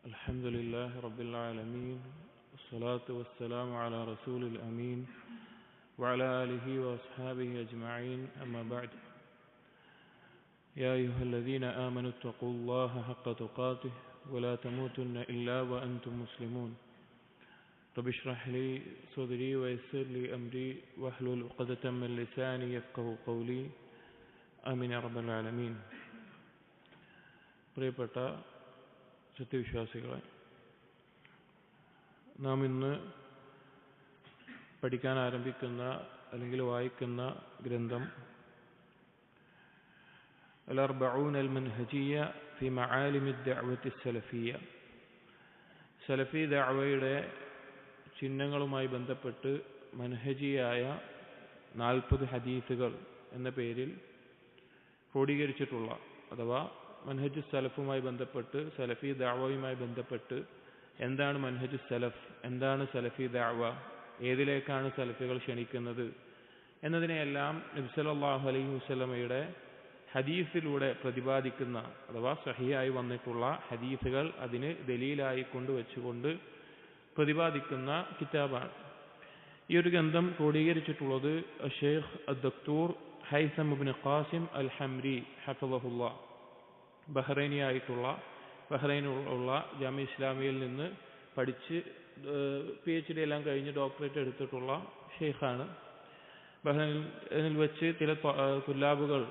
الحمد لله رب العالمين والصلاة والسلام على رسول الأمين وعلى آله وأصحابه أجمعين أما بعد يا أيها الذين آمنوا اتقوا الله حق تقاته ولا تموتن إلا وأنتم مسلمون رب اشرح لي صدري ويسر لي أمري واحلل عقدة من لساني يفقهوا قولي آمين يا رب العالمين. പ്രിയപ്പെട്ട സത്യവിശ്വാസികളെ, നാം ഇന്ന് പഠിക്കാൻ ആരംഭിക്കുന്ന അല്ലെങ്കിൽ വായിക്കുന്ന ഗ്രന്ഥം അൽ-അർബഊന അൽ-മൻഹജിയ്യ ഫി മആലിമി ദഅവത്തി സലഫിയ്യ, സലഫി ദഅവയുടെ ചിഹ്നങ്ങളുമായി ബന്ധപ്പെട്ട് മൻഹജിയായ 40 ഹദീസുകൾ എന്ന പേരിൽ ക്രോഡീകരിച്ചിട്ടുള്ള അഥവാ മൻഹജു സലഫുമായി ബന്ധപ്പെട്ട് സലഫി ദഅവയുമായി ബന്ധപ്പെട്ട് എന്താണ് മൻഹജു സലഫ്, എന്താണ് സലഫി ദഅവ, ഏതിലേക്കാണ് സലഫികൾ ക്ഷണിക്കുന്നത് എന്നതിനെയെല്ലാം നബി സല്ലല്ലാഹു അലൈഹി വസല്ലമയുടെ ഹദീസിലൂടെ പ്രതിപാദിക്കുന്ന അഥവാ സഹിയായി വന്നിട്ടുള്ള ഹദീസുകൾ അതിന് ദലീലായി കൊണ്ടുവച്ചുകൊണ്ട് പ്രതിപാദിക്കുന്ന കിതാബാണ്. ഈ ഒരു ഗ്രന്ഥം ക്രോഡീകരിച്ചിട്ടുള്ളത് ഷെയ്ഖ് അദ്ദക്തൂർ ഹൈസം ഇബ്നു ഖാസിം അൽ ഹംരി ഹഫിളഹുല്ലാഹ്, ബഹ്റൈനിലുള്ള ജാമിഅ ഇസ്ലാമിയയിൽ നിന്ന് പഠിച്ച് PhD എല്ലാം കഴിഞ്ഞ് ഡോക്ടറേറ്റ് എടുത്തിട്ടുള്ള ഷെയ്ഖാണ്. ബഹ്റൈനിൽ വെച്ച് ചില തുല്ലാബുകൾ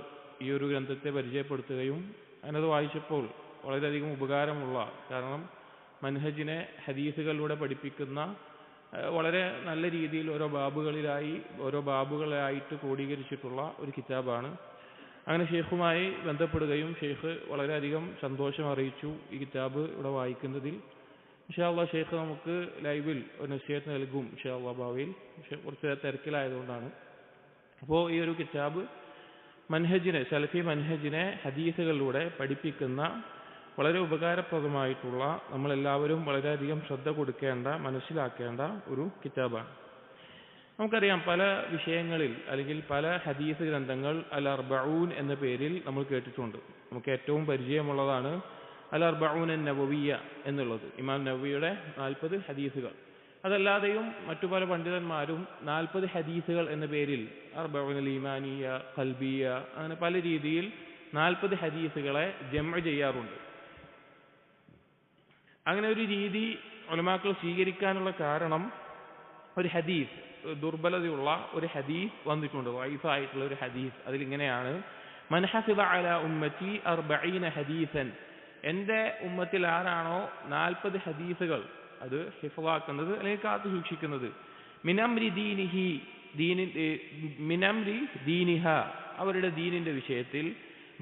ഈ ഒരു ഗ്രന്ഥത്തെ പരിചയപ്പെടുത്തുകയും അതിനത് വായിച്ചപ്പോൾ വളരെയധികം ഉപകാരമുള്ള, കാരണം മൻഹജിനെ ഹദീസുകളിലൂടെ പഠിപ്പിക്കുന്ന വളരെ നല്ല രീതിയിൽ ഓരോ ബാബുകളായിട്ട് ക്രോഡീകരിച്ചിട്ടുള്ള ഒരു കിതാബാണ്. അങ്ങനെ ഷെയ്ഖുമായി ബന്ധപ്പെടുകയും ഷെയ്ഖ് വളരെയധികം സന്തോഷം അറിയിച്ചു ഈ കിതാബ് ഇവിടെ വായിക്കുന്നതിൽ. ഇൻഷാ അല്ലാഹ് ഷെയ്ഖ് നമുക്ക് ലൈവിൽ ഒരു നസീഹത്ത് നൽകും ഇൻഷാ അല്ലാഹ് ഭാവിയിൽ. കുറച്ച് തിരക്കിലായതുകൊണ്ടാണ്. അപ്പോൾ ഈ ഒരു കിതാബ് സലഫി മൻഹജിനെ ഹദീസുകളിലൂടെ പഠിപ്പിക്കുന്ന വളരെ ഉപകാരപ്രദമായിട്ടുള്ള, നമ്മളെല്ലാവരും വളരെയധികം ശ്രദ്ധ കൊടുക്കേണ്ട, മനസ്സിലാക്കേണ്ട ഒരു കിതാബാണ്. നമുക്കറിയാം, പല വിഷയങ്ങളിൽ അല്ലെങ്കിൽ പല ഹദീസ് ഗ്രന്ഥങ്ങൾ അൽ-അർബഊൻ എന്ന പേരിൽ നമ്മൾ കേട്ടിട്ടുണ്ട്. നമുക്ക് ഏറ്റവും പരിചയമുള്ളതാണ് അൽ-അർബഊൻ അൻ-നബവിയ്യ എന്നുള്ളത്, ഇമാം നവവിയുടെ 40 ഹദീസുകൾ. അതല്ലാതെയും മറ്റു പല പണ്ഡിതന്മാരും 40 ഹദീസുകൾ എന്ന പേരിൽ അർബഊൻ അൽ-ഈമാനിയ്യ, ഖൽബിയ്യ, അങ്ങനെ പല രീതിയിൽ 40 ഹദീസുകളെ ജംഅ് ചെയ്യാറുണ്ട്. അങ്ങനെ ഒരു രീതി ഉലമാക്കൾ സ്വീകരിക്കാനുള്ള കാരണം, ഒരു ഹദീസ്, ദുർബലതയുള്ള ഒരു ഹദീസ് വന്നിട്ടുണ്ട്, വൈഫായിട്ടുള്ള ഒരു ഹദീസ്. അതിലിങ്ങനെയാണ്: മൻ ഹഫിള അലാ ഉമ്മത്തി 40 ഹദീസൻ, എൻ്റെ ഉമ്മത്തിൽ ആരാണോ 40 ഹദീസുകൾ അത് ഹിഫ്ളാക്കുന്നത് അല്ലെങ്കിൽ കാത്തു സൂക്ഷിക്കുന്നത്, മിനംരി ദീനിഹ, അവരുടെ ദീനിന്റെ വിഷയത്തിൽ,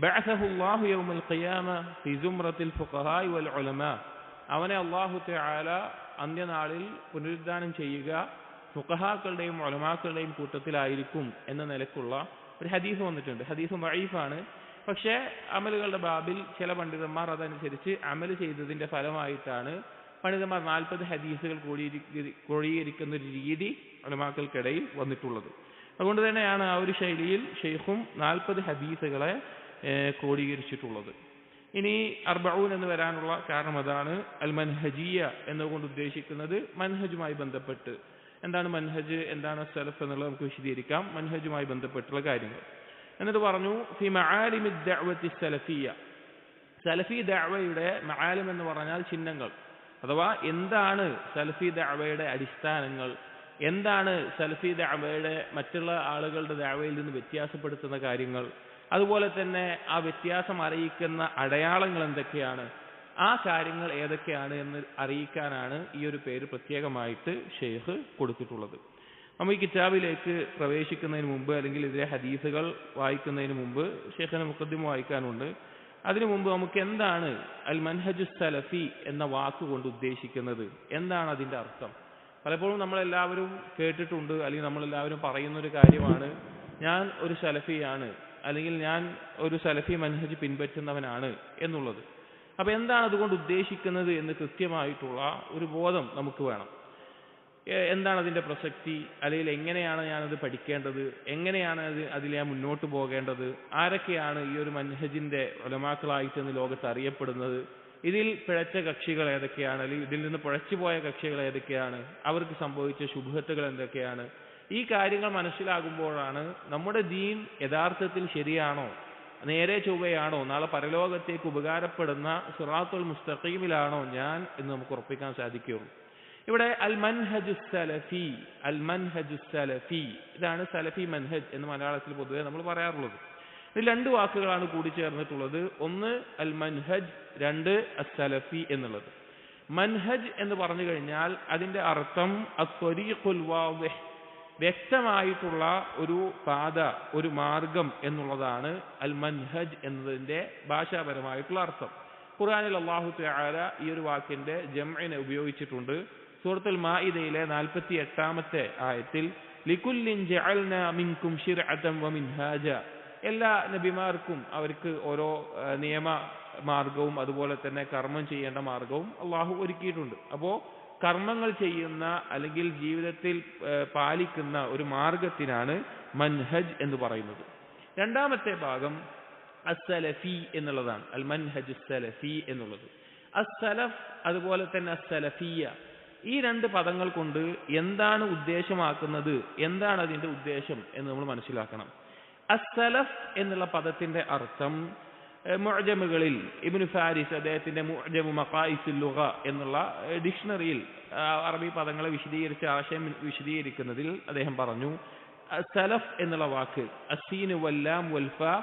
ബഅസഹുല്ലാഹു യൗമൽ ഖിയാമ ഫി സുംറത്തിൽ ഫുഖഹാഇ വൽ ഉലമാ, അവനെ അല്ലാഹു തആല അന്ത്യനാളിൽ പുനരുദ്ധാനം ചെയ്യുക ഫുഖഹാക്കളുടെയും ഉലമാക്കളുടെയും കൂട്ടത്തിലായിരിക്കും എന്ന നിലക്കുള്ള ഒരു ഹദീസ് വന്നിട്ടുണ്ട്. ഹദീസ് ദഈഫാണ്. പക്ഷേ അമലുകളുടെ ബാബിൽ ചില പണ്ഡിതന്മാർ അതനുസരിച്ച് അമൽ ചെയ്തതിന്റെ ഫലമായിട്ടാണ് പണ്ഡിതന്മാർ 40 ഹദീസുകൾ ക്രോഡീകരിക്കുന്ന ഒരു രീതി ഉലമാക്കൾക്കിടയിൽ വന്നിട്ടുള്ളത്. അതുകൊണ്ട് തന്നെയാണ് ആ ഒരു ശൈലിയിൽ ഷെയ്ഖും 40 ഹദീസുകളെ ക്രോഡീകരിച്ചിട്ടുള്ളത്. ഇനി അർബഊൻ എന്ന് വരാനുള്ള കാരണം അതാണ്. അൽ മൻഹജിയ്യ എന്നുകൊണ്ട് ഉദ്ദേശിക്കുന്നത് മൻഹജുമായി ബന്ധപ്പെട്ട്, എന്താണ് മൻഹജ്, എന്താണ് സലഫ് എന്നുള്ളത് നമുക്ക് വിശദീകരിക്കാം. മൻഹജുമായി ബന്ധപ്പെട്ടുള്ള കാര്യങ്ങൾ എന്നിട്ട് പറഞ്ഞു, ഫി മആലിമി ദഅവത്തി സലഫിയ്യ, സലഫി ദഅവയുടെ മആലിം എന്ന് പറഞ്ഞാൽ ചിഹ്നങ്ങൾ, അഥവാ എന്താണ് സലഫി ദഅവയുടെ അടിസ്ഥാനങ്ങൾ, എന്താണ് സലഫി ദഅവയുടെ മറ്റുള്ള ആളുകളുടെ ദഅവയിൽ നിന്ന് വ്യത്യാസപ്പെടുത്തുന്ന കാര്യങ്ങൾ, അതുപോലെ തന്നെ ആ വ്യത്യാസം അറിയിക്കുന്ന അടയാളങ്ങൾ എന്തൊക്കെയാണ്, ആ കാര്യങ്ങൾ ഏതൊക്കെയാണ് എന്ന് അറിയിക്കാനാണ് ഈ ഒരു പേര് പ്രത്യേകമായിട്ട് ഷെയ്ഖ് കൊടുത്തിട്ടുള്ളത്. നമ്മൾ ഈ കിതാബിലേക്ക് പ്രവേശിക്കുന്നതിന് മുമ്പ് അല്ലെങ്കിൽ ഇതിലെ ഹദീസുകൾ വായിക്കുന്നതിന് മുമ്പ് ഷെയ്ഖിന് മുഖദ്ദിമ വായിക്കാനുണ്ട്. അതിനു മുമ്പ് നമുക്ക് എന്താണ് അൽ മൻഹജു സലഫി എന്ന വാക്കുകൊണ്ട് ഉദ്ദേശിക്കുന്നത്, എന്താണ് അതിന്റെ അർത്ഥം? പലപ്പോഴും നമ്മളെല്ലാവരും കേട്ടിട്ടുണ്ട് അല്ലെങ്കിൽ നമ്മളെല്ലാവരും പറയുന്നൊരു കാര്യമാണ്, ഞാൻ ഒരു സലഫിയാണ് അല്ലെങ്കിൽ ഞാൻ ഒരു സലഫി മൻഹജ് പിൻപറ്റുന്നവനാണ് എന്നുള്ളത്. അപ്പൊ എന്താണ് അതുകൊണ്ട് ഉദ്ദേശിക്കുന്നത് എന്ന് കൃത്യമായിട്ടുള്ള ഒരു ബോധം നമുക്ക് വേണം. എന്താണ് അതിന്റെ പ്രസക്തി, അല്ലെങ്കിൽ എങ്ങനെയാണ് ഞാനത് പഠിക്കേണ്ടത്, എങ്ങനെയാണ് അതിൽ ഞാൻ മുന്നോട്ട് പോകേണ്ടത്, ആരൊക്കെയാണ് ഈ ഒരു മൻഹജിന്റെ ഉലമാക്കളായിട്ട് ഇന്ന് ലോകത്ത് അറിയപ്പെടുന്നത്, ഇതിൽ പിഴച്ച കക്ഷികൾ ഏതൊക്കെയാണ്, അല്ലെങ്കിൽ ഇതിൽ നിന്ന് പിഴച്ചുപോയ കക്ഷികൾ ഏതൊക്കെയാണ്, അവർക്ക് സംഭവിച്ച ശുഭത്തുകൾ എന്തൊക്കെയാണ്, ഈ കാര്യങ്ങൾ മനസ്സിലാകുമ്പോഴാണ് നമ്മുടെ ദീൻ യഥാർത്ഥത്തിൽ ശരിയാണോ, നേരെ ചൊവ്വയാണോ, നാളെ പരലോകത്തേക്ക് ഉപകാരപ്പെടുന്ന സിറാത്തുൽ മുസ്തഖീമിലാണോ ഞാൻ എന്ന് നമുക്ക് ഉറപ്പിക്കാൻ സാധിക്കുകയുള്ളൂ. ഇവിടെ അൽ മൻഹജു സലഫി ഇതാണ് സലഫി മൻഹജ് എന്ന് മലയാളത്തിൽ പൊതുവെ നമ്മൾ പറയാറുള്ളത്. ഇതിൽ രണ്ട് വാക്കുകളാണ് കൂടി ചേർന്നിട്ടുള്ളത്. ഒന്ന് അൽ മൻഹജ്, രണ്ട് അസ്സലഫി എന്നുള്ളത്. മൻഹജ് എന്ന് പറഞ്ഞു കഴിഞ്ഞാൽ അതിന്റെ അർത്ഥം അത്വരീഖുൽ വാദിഹ്, വ്യക്തമായിട്ടുള്ള ഒരു പാത, ഒരു മാർഗം എന്നുള്ളതാണ് അൽ മൻഹജ് എന്നതിന്റെ ഭാഷാപരമായിട്ടുള്ള അർത്ഥം. ഖുർആനിൽ അല്ലാഹു തആല ഈ ഒരു വാക്കിന്റെ ജംഇനെ ഉപയോഗിച്ചിട്ടുണ്ട്. സൂറത്തുൽ മാഇദയിലെ 48-ാമത്തെ ആയത്തിൽ ലികുല്ലിൻ ജഅൽനാ മിൻകും ശിർഅതൻ വമിൻഹാജ, എല്ലാ നബിമാർക്കും അവർക്ക് ഓരോ നിയമ മാർഗവും അതുപോലെ തന്നെ കർമ്മം ചെയ്യേണ്ട മാർഗവും അള്ളാഹു ഒരുക്കിയിട്ടുണ്ട്. അപ്പോ കർമ്മങ്ങൾ ചെയ്യുന്ന അല്ലെങ്കിൽ ജീവിതത്തിൽ പാലിക്കുന്ന ഒരു മാർഗത്തിനാണ് മൻഹജ് എന്ന് പറയുന്നത്. രണ്ടാമത്തെ ഭാഗം അസ്സലഫി എന്നുള്ളതാണ്. അൽ മൻഹജ് സലഫി എന്നുള്ളത്. അസ്സലഫ് അതുപോലെ തന്നെ അസ്സലഫിയ, ഈ രണ്ട് പദങ്ങൾ കൊണ്ട് എന്താണ് ഉദ്ദേശമാക്കുന്നത്, എന്താണ് അതിന്റെ ഉദ്ദേശം എന്ന് നമ്മൾ മനസ്സിലാക്കണം. അസ്സലഫ് എന്നുള്ള പദത്തിന്റെ അർത്ഥം മുഅ്ജമുകളിൽ ഇബ്നു ഫാരിസ് അദ്ദേഹത്തിന്റെ മുഅ്ജമു മഖായിസുൽ ലുഗ എന്നുള്ള ഡിക്ഷണറിയിൽ അറബി പദങ്ങളെ വിശദീകരിച്ച ആശയം വിശദീകരിക്കുന്നതിൽ അദ്ദേഹം പറഞ്ഞു, സലഫ് എന്നുള്ള വാക്ക് അസ്സീനു വല്ലാം വൽഫാ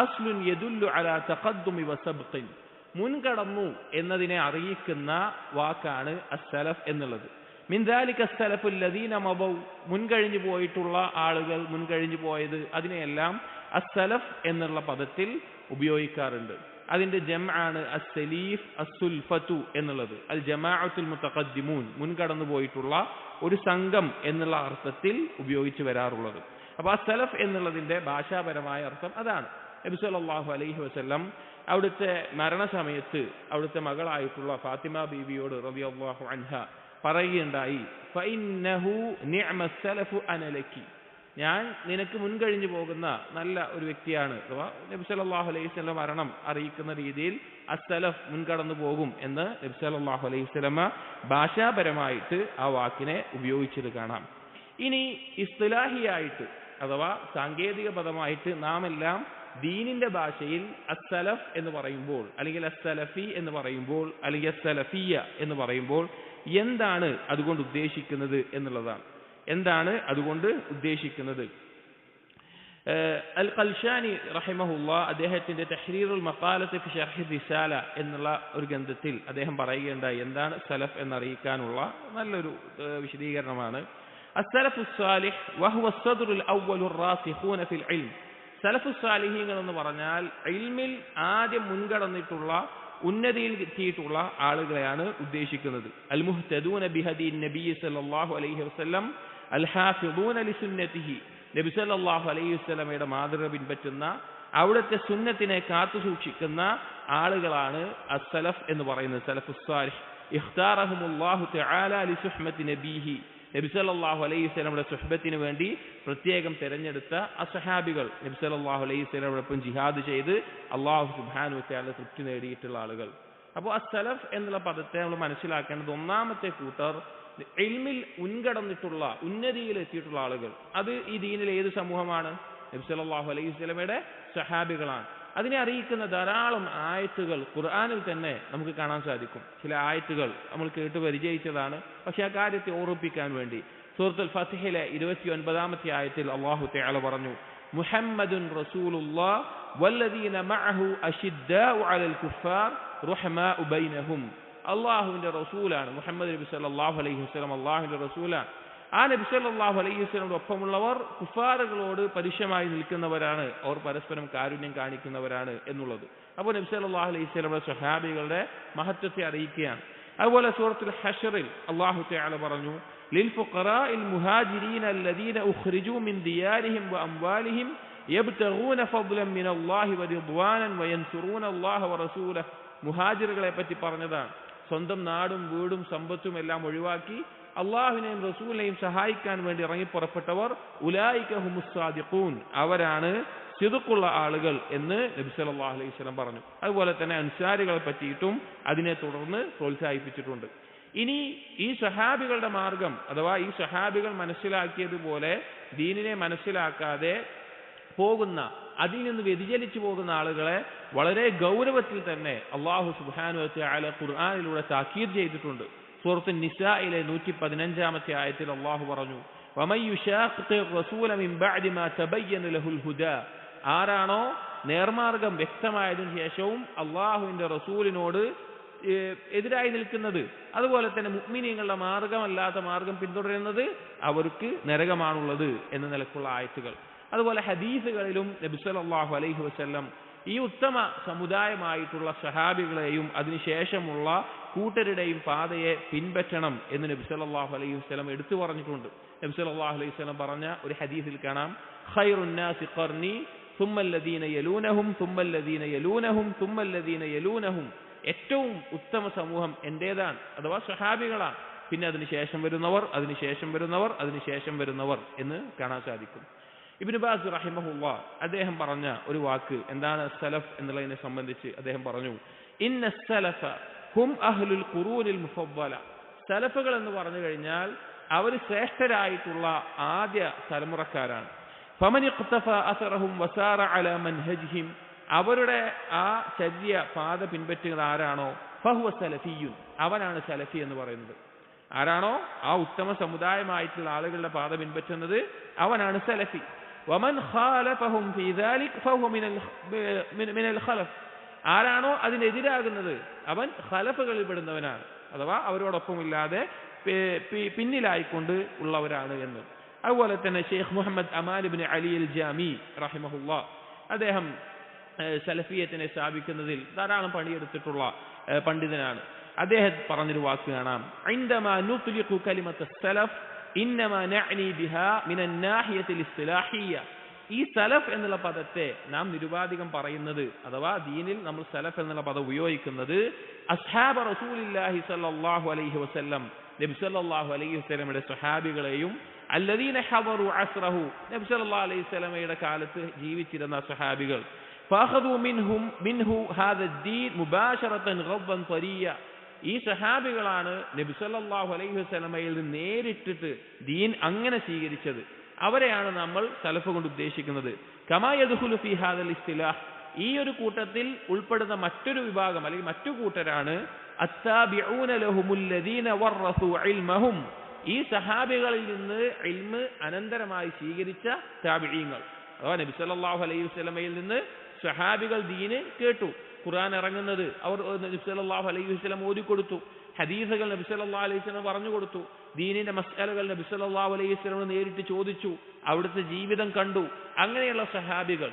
അസ്ലുൻ യദുല്ലു അലാ തഖദ്ദുമി വസബ്ഖിൻ, മുൻകടന്നു എന്നതിനെ അറിയിക്കുന്ന വാക്കാണ് അസ്സലഫ് എന്നുള്ളത്. മിൻ ദാലിക അസ്സലഫു അല്ലദീന മബൗ, മുൻകഴിഞ്ഞു പോയിട്ടുള്ള ആളുകൾ, മുൻകഴിഞ്ഞു പോയത്, അതിനെയെല്ലാം അസ്സലഫ് എന്നുള്ള പദത്തിൽ ഉപയോഗിക്കാറുണ്ട്. അതിന്റെ ജംആണ് അസ്സലീഫ് അസ്സുൽഫത്തു എന്നുള്ളത്. അൽ ജമാഅത്തുൽ മുതഖദ്ദിമൂൻ, മുൻകടന്നു പോയിട്ടുള്ള ഒരു സംഘം എന്നുള്ള അർത്ഥത്തിൽ ഉപയോഗിച്ചു വരാറുള്ളത്. അപ്പൊ അസ്സലഫ് എന്നുള്ളതിന്റെ ഭാഷാപരമായ അർത്ഥം അതാണ്. നബി സല്ലല്ലാഹു അലൈഹി വസല്ലം അവിടുത്തെ മരണസമയത്ത് അവിടുത്തെ മകളായിട്ടുള്ള ഫാത്തിമ ബീവിയോട് റളിയല്ലാഹു അൻഹ പറയുകയുണ്ടായി, ഫഇന്നഹു നിഅമസ് സലഫു അന ലക്കി, ഞാൻ നിനക്ക് മുൻകഴിഞ്ഞു പോകുന്ന നല്ല ഒരു വ്യക്തിയാണ്. അഥവാ നബി സല്ലല്ലാഹു അലൈഹി വസല്ലം മരണം അറിയിക്കുന്ന രീതിയിൽ അസ്സലഫ് മുൻകടന്നു പോകും എന്ന് നബി സല്ലല്ലാഹു അലൈഹി വസല്ലം ഭാഷാപരമായിട്ട് ആ വാക്കിനെ ഉപയോഗിച്ചത് കാണാം. ഇനി ഇസ്തിലാഹിയായിട്ട് അഥവാ സാങ്കേതിക പദമായിട്ട് നാം എല്ലാം ദീനിന്റെ ഭാഷയിൽ അസ്സലഫ് എന്ന് പറയുമ്പോൾ, അല്ലെങ്കിൽ അസ്സലഫി എന്ന് പറയുമ്പോൾ, അല്ലെങ്കിൽ അസ്സലഫിയ എന്ന് പറയുമ്പോൾ എന്താണ് അതുകൊണ്ട് ഉദ്ദേശിക്കുന്നത് എന്നുള്ളതാണ്. എന്താണ് അതുകൊണ്ട് ഉദ്ദേശിക്കുന്നത്? അൽ ഖൽശാനി റഹിമഹുല്ലാ അദ്ദേഹത്തിന്റെ തഹ്രീറുൽ മഖാലത്ത് ഫി ശർഹി റിസാല എന്നുള്ള ഒരു ഗ്രന്ഥത്തിൽ അദ്ദേഹം പറയുകയുണ്ടായി, എന്താണ് സലഫ് എന്നറിയിക്കാനുള്ള നല്ലൊരു വിശദീകരണമാണ്. അസ്സലഫു സ്സാലിഹ് വഹുവ അസ്സദ്റുൽ അവ്വലുർ റാസിഖൂന ഫിൽ ഇൽം, സലഫു സ്വാലിഹീങ്ങൾ എന്ന് പറഞ്ഞാൽ ഇൽമിൽ ആദ്യം മുൻകടന്നിട്ടുള്ള ഉന്നതിയിൽ എത്തിയിട്ടുള്ള ആളുകളെയാണ് ഉദ്ദേശിക്കുന്നത്. അൽ മുഹ്തദൂന ബിഹദി നബി സല്ലല്ലാഹു അലൈഹി വസല്ലം അൽ ഹാഫിദൂന ലിസുന്നതിഹി, നബി സല്ലല്ലാഹു അലൈഹി വസല്ലമയുടെ മാതൃക പിൻപറ്റുന്ന അവിടുത്തെ സുന്നത്തിനെ കാത്തു സൂക്ഷിക്കുന്ന ആളുകളാണ് അസ്സലഫ് എന്ന് പറയുന്നത്. സലഫു സ്വാലിഹ് ഇഖ്താറഹുമുല്ലാഹു തആല ലിസുഹ്മതി നബിഹി, നബി സല്ലല്ലാഹു അലൈഹി വസല്ലമയുടെ സുഹ്ബത്തിന് വേണ്ടി പ്രത്യേകം തിരഞ്ഞെടുത്ത അസ്ഹാബികൾ, നബി സല്ലല്ലാഹു അലൈഹി വസല്ലമയോടൊപ്പം ജിഹാദ് ചെയ്ത് അല്ലാഹു സുബ്ഹാനഹു വതആല തൃപ്തി നേടിയിട്ടുള്ള ആളുകൾ. അപ്പോൾ അസ്സലഫ് എന്നുള്ള പദത്തെ നമ്മൾ മനസ്സിലാക്കേണ്ടത്, ഒന്നാമത്തെ കൂട്ടർ ഇൽമിൽ മുൻകടന്നിട്ടുള്ള ഉന്നതിയിൽ എത്തിയിട്ടുള്ള ആളുകൾ. അത് ഈ ദീനിൽ ഏത് സമൂഹമാണ്? നബി സല്ലല്ലാഹു അലൈഹി വസല്ലമയുടെ സഹാബികളാണ്. അതിനെ അറിയിക്കുന്ന ധാരാളം ആയത്തുകൾ ഖുർആനിൽ തന്നെ നമുക്ക് കാണാൻ സാധിക്കും. ചില ആയത്തുകൾ നമ്മൾ കേട്ട് പരിചയിച്ചതാണ്, പക്ഷെ ആ കാര്യത്തെ ഓർമ്മിപ്പിക്കാൻ വേണ്ടി സൂറത്തുൽ ഫത്ഹിലെ 29-ാമത്തെ ആയത്തിൽ അല്ലാഹു തആല പറഞ്ഞു, മുഹമ്മദുൻ റസൂലുള്ളാഹ് വല്ലദീന മഅഹു അശിദ്ദാഉ അലൽ കുഫാർ റുഹമാഉ ബൈനഹും, അല്ലാഹുവിന്റെ റസൂലാണ് മുഹമ്മദ് നബി സല്ലല്ലാഹു അലൈഹി വസല്ലം, അല്ലാഹുവിന്റെ റസൂലാണ്. ആ നബി സല്ലല്ലാഹു അലൈഹി വസല്ലമയുടെ ഒപ്പമുള്ളവർ കുഫാറുകളോട് പരുഷമായി നിൽക്കുന്നവരാണ്, അവർ പരസ്പരം കാരുണ്യം കാണിക്കുന്നവരാണ് എന്നുള്ളത്. അപ്പോൾ നബി സല്ലല്ലാഹു അലൈഹി വസല്ലമയുടെ സ്വഹാബികളുടെ മഹത്വത്തെ അറിയിക്കുകയാണ്. അതുപോലെ സൂറത്തുൽ ഹശ്റിൽ അല്ലാഹു തആല പറഞ്ഞു, ലിൽ ഫുഖറാഇൽ മുഹാജിരീന അല്ലദീന ഉഖ്രിജൂ മിൻ ദിയാരിഹിം വഅംവാലിഹിം യബ്തഗൂന ഫദ്ലൻ മിനല്ലാഹി വറിദ്വാനൻ വയൻസുറൂന അല്ലാഹ വറസൂലഹു, മുഹാജിറുകളെ പറ്റി പറഞ്ഞതാണ്. സ്വന്തം നാടും വീടും സമ്പത്തും എല്ലാം ഒഴിവാക്കി അള്ളാഹുവിനെയും റസൂലിനെയും സഹായിക്കാൻ വേണ്ടി ഇറങ്ങി പുറപ്പെട്ടവർ ഉലൈക ഹുമുസ് സാദിഖൂൻ, അവരാണ് സിദ്ഖുള്ള ആളുകൾ എന്ന് നബി സല്ലല്ലാഹു അലൈഹി വസല്ലം പറഞ്ഞു. അതുപോലെ തന്നെ അൻസാരികളെ പറ്റിയിട്ടും അതിനെ തുടർന്ന് പ്രോത്സാഹിപ്പിച്ചിട്ടുണ്ട്. ഇനി ഈ സ്വഹാബികളുടെ മാർഗം അഥവാ ഈ സ്വഹാബികൾ മനസ്സിലാക്കിയതുപോലെ ദീനിനെ മനസ്സിലാക്കാതെ പോകുന്ന, അതിൽ നിന്ന് വ്യതിചലിച്ചു പോകുന്ന ആളുകളെ വളരെ ഗൗരവത്തിൽ തന്നെ അല്ലാഹു സുബ്ഹാനഹു വ തആല ഖുർആനിലൂടെ താക്കീത് ചെയ്തിട്ടുണ്ട്. സൂറത്ത് നിസായിലെ 115-ാമത്തെ ആയത്തിൽ അല്ലാഹു പറഞ്ഞു, വമൻ യുശാഖിഖി റസൂല മിൻ ബഅദി മാ തബയ്യന ലഹുൽ ഹുദാ, ആരാണോ നേർമാർഗം വ്യക്തമായതിനു ശേഷവും അല്ലാഹുവിന്റെ റസൂലിനോട് എതിരായി നിൽക്കുന്നത്, അതുപോലെ തന്നെ മുഅ്മിനീങ്ങളുടെ മാർഗമല്ലാത്ത മാർഗം പിന്തുടരുന്നത് അവർക്ക് നരകമാണുള്ളത് എന്ന നിലക്കുള്ള ആയത്തുകൾ. അതുപോലെ ഹദീസുകളിലും നബി സല്ലല്ലാഹു അലൈഹി വസല്ലം ഈ ഉത്തമ സമുദായമായിട്ടുള്ള സ്വഹാബികളെയും അതിനുശേഷമുള്ള കൂട്ടരുടെയും പാതയെ പിൻപറ്റണം എന്ന് നബി സല്ലല്ലാഹു അലൈഹി വസല്ലം എടുത്തു പറഞ്ഞിട്ടുണ്ട്. നബി സല്ലല്ലാഹു അലൈഹി വസല്ലം പറഞ്ഞ ഒരു ഹദീസിൽ കാണാം, ഖൈറുൻ നാസി ഖർനി ثم الذين يلونهم ثم الذين يلونهم ثم الذين يلونهم, ഏറ്റവും ഉത്തമ സമൂഹം എന്റേതാണ് അഥവാ സ്വഹാബികളാണ്, പിന്നെ അതിനുശേഷം വരുന്നവർ അതിനുശേഷം വരുന്നവർ അതിനുശേഷം വരുന്നവർ എന്ന് കാണാൻ സാധിക്കും. ഇബ്നു ബാസ് റഹിമഹുല്ലാഹ് അദ്ദേഹം പറഞ്ഞ ഒരു വാക്ക് എന്താണ് സലഫ് എന്നുള്ളതിനെ സംബന്ധിച്ച് അദ്ദേഹം പറഞ്ഞു, ഇന്ന സലഫ ഹും അഹ്ലുൽ ഖുറൂനിൽ മുഫദ്ദല, സലഫുകൾ എന്ന് പറഞ്ഞു കഴിഞ്ഞാൽ അവർ ശ്രേഷ്ഠരായിട്ടുള്ള ആദ്യ തലമുറക്കാരാണ്. ഫമൻ ഇഖ്തഫ അസറഹും വസാറ അലാ മൻഹജ്ഹിം, അവരുടെ ആ ചര്യ പാത പിൻപറ്റുന്നത് ആരാണോ ഫഹുവ സലഫിയുൻ, അവനാണ് സലഫി എന്ന് പറയുന്നത്. ആരാണോ ആ ഉത്തമ സമുദായമായിട്ടുള്ള ആളുകളുടെ പാത പിൻപറ്റുന്നത് അവനാണ് സലഫി. വമൻ ഖാലഫഹും ഫീ ദാലിക് ഫഹുവ മിനൽ ഖലഫ്, ആരാണോ അതിനെതിരാകുന്നത് അവൻ ഖലഫുകളിൽ പെടുന്നവനാണ്, അഥവാ അവരോടൊപ്പമില്ലാതെ പിന്നിലായിക്കൊണ്ട് ഉള്ളവരാണ് എന്ന്. അതുപോലെ തന്നെ ഷെയ്ഖ് മുഹമ്മദ് അമാൻ ഇബ്നു അലി അൽ ജാമി റഹിമഹുല്ലാഹ് അദ്ദേഹം സലഫിയത്തിനെ സ്ഥാപിക്കുന്നതിൽ ധാരാളം പണിയെടുത്തിട്ടുള്ള പണ്ഡിതനാണ്. അദ്ദേഹം പറഞ്ഞൊരു വാക്ക് കാണാം, ഇൻദമാ നുത്ലിഖു കലിമത്ത സലഫ് ഇന്നമാ നഅനി ബിഹാ മിനൻ നാഹിയത്തിൽ ഇസ്തിലാഹിയ്യ, ഈ സലഫ് എന്നുള്ള പദത്തെ നാം നിരുപാധികം പറയുന്നത് അഥവാ ദീനിൽ നമ്മൾ സലഫ് എന്നുള്ള പദം ഉപയോഗിക്കുന്നത് അസ്ഹാബ റസൂലില്ലാഹി സ്വല്ലല്ലാഹു അലൈഹി വസല്ലം, നബി സല്ലല്ലാഹു അലൈഹി വസല്ലമയുടെ സ്വഹാബികളെയും അല്ലദീന ഹദറു അസ്റഹു, നബി സല്ലല്ലാഹു അലൈഹി വസല്ലമയുടെ കാലത്ത് ജീവിച്ചിരുന്ന സ്വഹാബികൾ, ഫഅഖദു മിൻഹു ഹാദാ ദീൻ മുബാശറതൻ ഗദ്ദൻ തരിയ, ഈ സ്വഹാബികളാണ് നബി സല്ലല്ലാഹു അലൈഹി വസല്ലമയിൽ നിന്ന് നേരിട്ടിട്ട് ദീൻ അങ്ങനെ സ്വീകരിച്ചത്, അവരെയാണ് നമ്മൾ സലഫ് കൊണ്ട് ഉദ്ദേശിക്കുന്നത്. കമാ യദ്ഖുലു ഫീ ഹാദൽ ഇസ്തിലാഹ്, ഈ ഒരു കൂട്ടത്തിൽ ഉൾപ്പെടുന്ന മറ്റൊരു വിഭാഗം അല്ലെങ്കിൽ മറ്റു കൂട്ടരാണ് അത്താബിഊന ലഹുമുല്ലദീന വറസു ഇൽമഹും, ഈ സഹാബികളിൽ നിന്ന് ഇൽമ് അനന്തരമായി സ്വീകരിച്ച താബിഈങ്ങൾ, അഥവാ നബി സല്ലല്ലാഹു അലൈഹി വസല്ലമയിൽ നിന്ന് സഹാബികൾ ദീന് കേട്ടു, ഖുർആൻ ഇറങ്ങുന്നത് അവർ നബി സല്ലല്ലാഹു അലൈഹി വസല്ലം ഓതിക്കൊടുത്തു, ഹദീസുകൾ നബി സല്ലല്ലാഹു അലൈഹി വസല്ലം പറഞ്ഞു കൊടുത്തു, ദീനിന്റെ മസ്അലകൾ നബി സല്ലല്ലാഹു അലൈഹി വസല്ലം നേരിട്ട് ചോദിച്ചു, അവിടുത്തെ ജീവിതം കണ്ടു, അങ്ങനെയുള്ള സഹാബികൾ.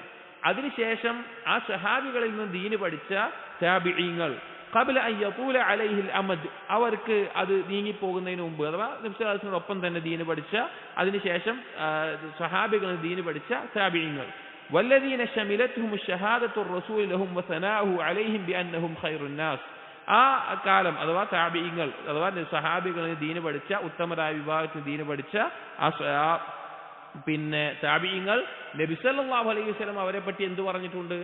അതിനുശേഷം ആ സഹാബികളിൽ നിന്ന് ദീന് പഠിച്ച താബിഈങ്ങൾ ഖബ്ല അൻ യതൂല അലൈഹിൽ അമദ്, അവർക്ക് അത് നീങ്ങിപ്പോകുന്നതിന് മുമ്പ് അഥവാ നബി സല്ലല്ലാഹു അലൈഹി വസല്ലം ഒപ്പം തന്നെ ദീന് പഠിച്ച അതിനുശേഷം സഹാബികളിൽ ദീന് പഠിച്ച താബിഈങ്ങൾ. വല്ലദീന ശമിലത്ഹും ഷഹാദത്തു റസൂൽ ലഹും വസനാഉഹു അലൈഹിം ബിഅന്നഹും ഖൈറുൻ നാസ്, ആ കാലം അഥവാ താബിഈങ്ങൾ അഥവാ സഹാബികളിൽ ദീന് പഠിച്ച ഉത്തമരായ വിഭാഗത്തിൽ ദീന് പഠിച്ച പിന്നെ താബിഈങ്ങൾ നബി സല്ലല്ലാഹു അലൈഹി വസല്ലം അവരെ പറ്റി എന്ത് പറഞ്ഞിട്ടുണ്ട്?